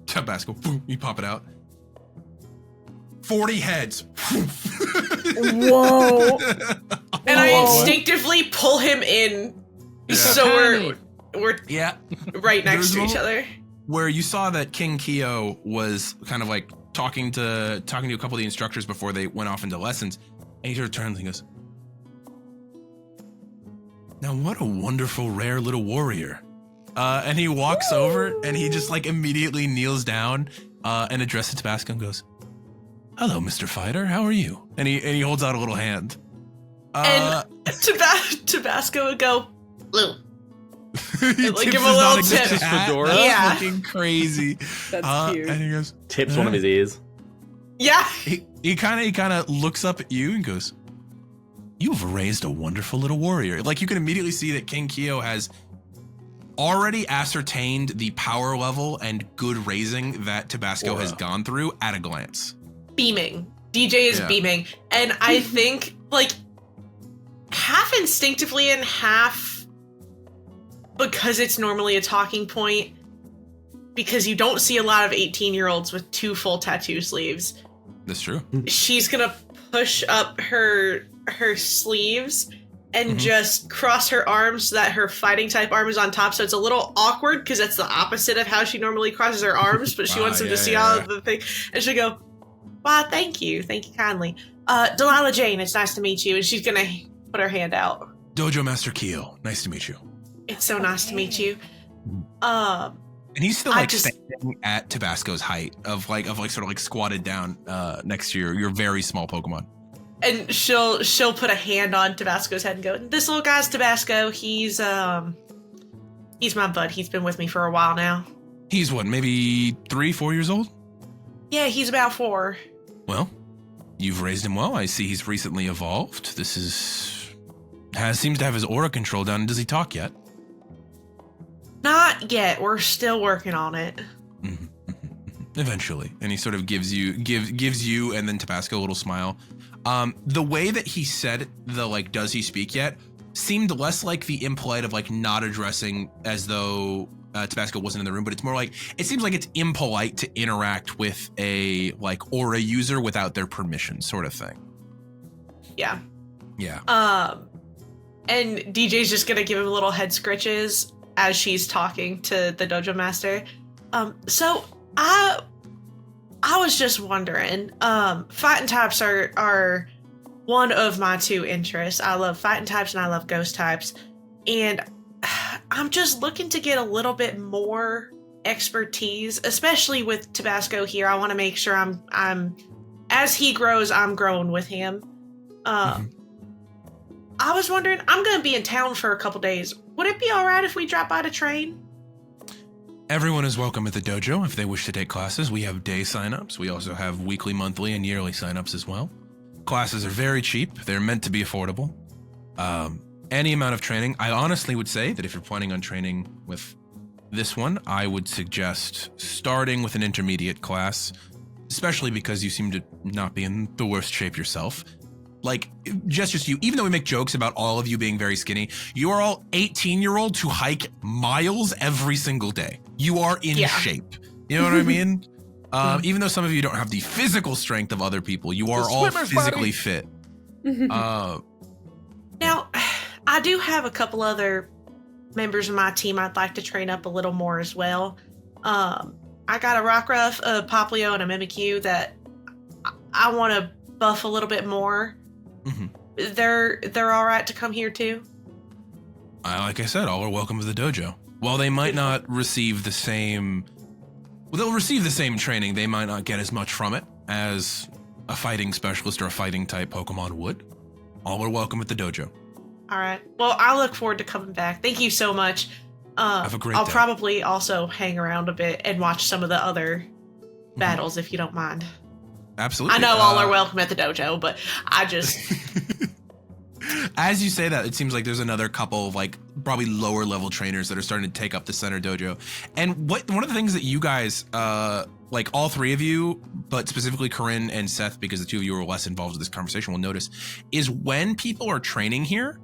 S4: Tabasco. Boom, you pop it out. 40 heads.
S3: Whoa.
S6: And I instinctively pull him in, so we're
S4: Yeah.
S6: right next to
S4: There's
S6: each
S4: no-
S6: other.
S4: Where you saw that King Kyo was kind of like talking to a couple of the instructors before they went off into lessons, and he sort of turns and goes, "Now what a wonderful, rare little warrior." And he walks over and he just like immediately kneels down and addresses Tabasco and goes, "Hello, Mr. Fighter. How are you?" And he holds out a little hand.
S6: And Tabasco would go, "Blue."
S4: He
S6: Like,
S4: tips
S6: give him a
S4: his
S6: little
S4: nodding
S6: tip.
S4: his hat.
S5: Fedora?
S4: That's
S6: Yeah.
S4: looking crazy.
S3: That's cute.
S4: And he goes,
S2: Tips one of his ears.
S6: Yeah.
S4: he kind of looks up at you and goes, "You've raised a wonderful little warrior." Like, you can immediately see that King Kyo has already ascertained the power level and good raising that Tabasco has gone through at a glance.
S6: Beaming. DJ is
S4: Yeah.
S6: beaming. And I think, like, half instinctively and half because it's normally a talking point, because you don't see a lot of 18-year-olds with 2 full tattoo sleeves.
S4: That's true.
S6: She's gonna push up her sleeves and just cross her arms so that her fighting type arm is on top, so it's a little awkward because that's the opposite of how she normally crosses her arms, but she wants him to see all of the thing. And she'll go, "Wow, thank you kindly. Delilah Jane, it's nice to meet you." And she's gonna put her hand out.
S4: Dojo Master Kyo, nice to meet you.
S6: "It's so nice to meet you."
S4: And he's still
S6: I
S4: like
S6: just-
S4: standing at Tabasco's height of like sort of like squatted down next to your very small Pokemon.
S6: And she'll put a hand on Tabasco's head and go, "This little guy's Tabasco. He's my bud. He's been with me for a while now."
S4: He's what, maybe 3-4 years old?
S6: "Yeah, he's about 4.
S4: Well, you've raised him well. I see he's recently evolved. Seems to have his aura control down. Does he talk yet?
S6: Not yet. We're still working on it."
S4: Eventually. And he sort of gives you and then Tabasco a little smile. The way that he said the like, "Does he speak yet?" seemed less like the impolite of like not addressing as though Tabasco wasn't in the room, but it's more like, it seems like it's impolite to interact with a like aura user without their permission, sort of thing.
S6: Yeah.
S4: Yeah.
S6: And DJ's just gonna give him little head scritches as she's talking to the dojo master. So I was just wondering, fighting types are one of my 2 interests. I love fighting types and I love ghost types. And I'm just looking to get a little bit more expertise, especially with Tabasco here. I want to make sure I'm as he grows, I'm growing with him. I was wondering, I'm going to be in town for a couple days. Would it be all right if we drop by to train?
S4: Everyone is welcome at the dojo if they wish to take classes. We have day signups. We also have weekly, monthly, and yearly signups as well. Classes are very cheap. They're meant to be affordable. Any amount of training. I honestly would say that if you're planning on training with this one, I would suggest starting with an intermediate class, especially because you seem to not be in the worst shape yourself. Like, just you, even though we make jokes about all of you being very skinny, you are all 18-year-olds who hike miles every single day. You are in shape. You know what I mean? Even though some of you don't have the physical strength of other people, you are all physically fit.
S6: Now, I do have a couple other members of my team I'd like to train up a little more as well. I got a Rockruff, a Poplio, and a Mimikyu that I want to buff a little bit more. They're all right to come here too?
S4: Like I said, all are welcome to the dojo. While they might not receive the same... Well, they'll receive the same training. They might not get as much from it as a fighting specialist or a fighting type Pokemon would. All are welcome at the dojo.
S6: All right. Well, I look forward to coming back. Thank you so much.
S4: Have a great
S6: I'll
S4: day.
S6: probably also hang around a bit and watch some of the other battles if you don't mind.
S4: Absolutely.
S6: I know all are welcome at the dojo, but I just...
S4: As you say that, it seems like there's another couple of like probably lower level trainers that are starting to take up the center dojo. And one of the things that you guys, like all 3 of you, but specifically Coryne and Seth, because the 2 of you are less involved with this conversation, will notice, is when people are training here,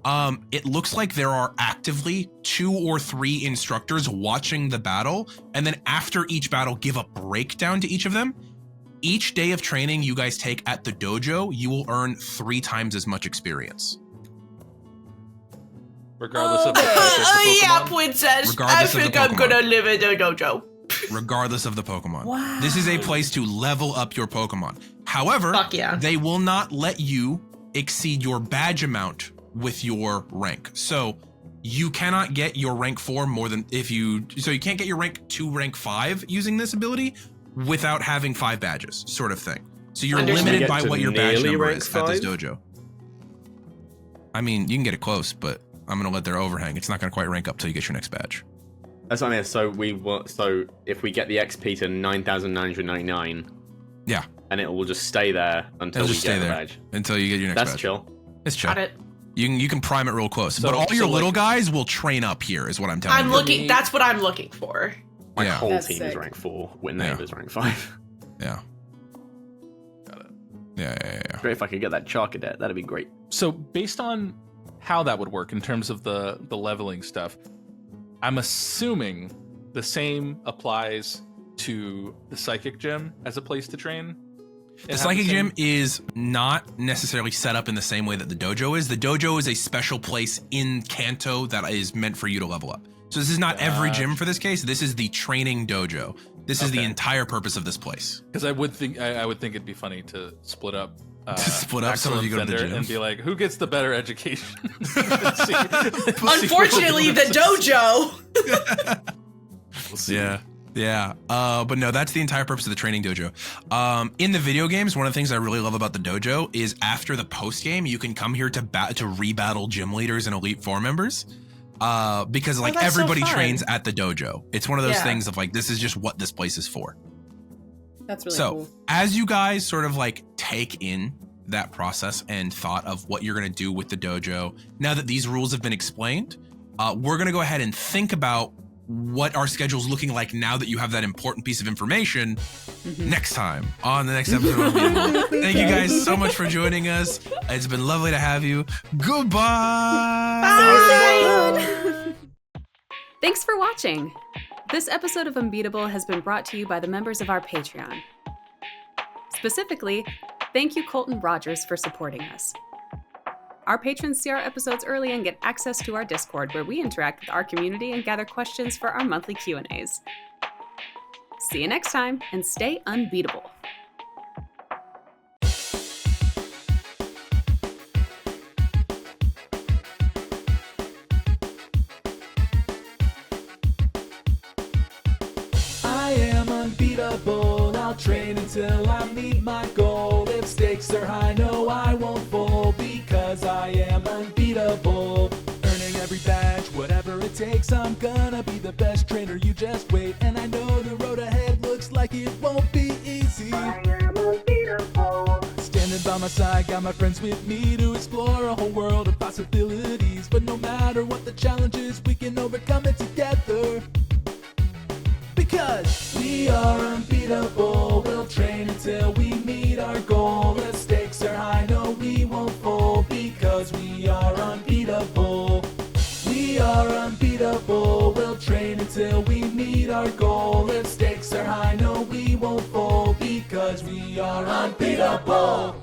S4: it looks like there are actively 2 or 3 instructors watching the battle, and then after each battle give a breakdown to each of them. Each day of training you guys take at the dojo, you will earn 3 times as much experience.
S5: Regardless of the Pokemon.
S6: yeah, princess.
S4: Regardless
S6: I
S4: of
S6: think
S4: the
S6: I'm
S4: Pokemon.
S6: gonna live in the dojo.
S4: Regardless of the Pokemon.
S3: Wow.
S4: This is a place to level up your Pokemon. However,
S6: Fuck yeah.
S4: they will not let you exceed your badge amount with your rank. So you cannot get your rank 4 more than so you can't get your rank 2, rank 5 using this ability, without having 5 badges, sort of thing. So you're
S6: Understood.
S4: limited
S2: You
S4: by
S2: get
S4: what
S2: to
S4: your badge
S2: nearly
S4: number
S2: rank
S4: is at this
S2: 5?
S4: dojo. I mean, you can get it close, but I'm gonna let their overhang. It's not gonna quite rank up till you get your next badge.
S2: That's what I mean. So if we get the XP to 9,999,
S4: Yeah,
S2: and it will just stay there until
S4: it'll
S2: we
S4: just
S2: get
S4: stay
S2: the
S4: there
S2: badge.
S4: until you get your next
S2: That's
S4: badge.
S2: chill.
S4: It's chill.
S6: Got it.
S4: You can prime it real close,
S5: So-
S4: but all your
S5: so,
S4: little
S5: like-
S4: guys will train up here, is what I'm telling
S6: I'm
S4: you.
S6: looking. That's what I'm looking for.
S2: My
S4: Yeah.
S2: whole
S3: That's
S2: team is
S3: sick.
S2: rank 4. With
S4: Yeah.
S2: neighbors rank 5.
S4: Yeah.
S5: Got it.
S4: Yeah.
S2: Great if I could get that char cadet. That'd be great.
S5: So based on how that would work in terms of the leveling stuff, I'm assuming the same applies to the Psy-Kick gym as a place to train.
S4: The Psy-Kick gym is not necessarily set up in the same way that the dojo is. The dojo is a special place in Kanto that is meant for you to level up. So this is not every gym for this case. This is the training dojo. This is the
S5: Okay.
S4: entire purpose of this place.
S5: Because I would think it'd be funny to split up.
S4: Split up some of you go to the
S5: Fender
S4: gym.
S5: and be like, who gets the better education?
S6: Unfortunately, the dojo.
S4: Yeah. But no, that's the entire purpose of the training dojo. In the video games, one of the things I really love about the dojo is after the post game, you can come here to rebattle gym leaders and Elite Four members. Because like
S6: that's so
S4: everybody
S6: fun.
S4: trains at the dojo. It's one of those
S6: Yeah.
S4: things of like, this is just what this place is for.
S3: That's really
S4: So
S3: cool.
S4: as you guys sort of like take in that process and thought of what you're going to do with the dojo, now that these rules have been explained, we're going to go ahead and think about what our schedule's looking like now that you have that important piece of information next time on the next episode of Unbeatable. Thank you guys so much for joining us. It's been lovely to have you. Goodbye.
S3: Thanks for watching. This episode of Unbeatable has been brought to you by the members of our Patreon. Specifically, thank you Colton Rogers for supporting us. Our patrons see our episodes early and get access to our Discord, where we interact with our community and gather questions for our monthly Q&As. See you next time, and stay unbeatable.
S1: I am unbeatable. I'll train until I meet my goal. If stakes are high, no, I won't fold because I am unbeatable. Earning every badge, whatever it takes. I'm gonna be the best trainer. You just wait, and I know the road ahead looks like it won't be easy. I am unbeatable. Standing by my side, got my friends with me to explore a whole world of possibilities. But no matter what the challenge is, we can overcome it together. Because we are unbeatable, we'll train until we meet our goal. If stakes are high, no, we won't fold because we are unbeatable. We are unbeatable, we'll train until we meet our goal. If stakes are high, no, we won't fold because we are unbeatable.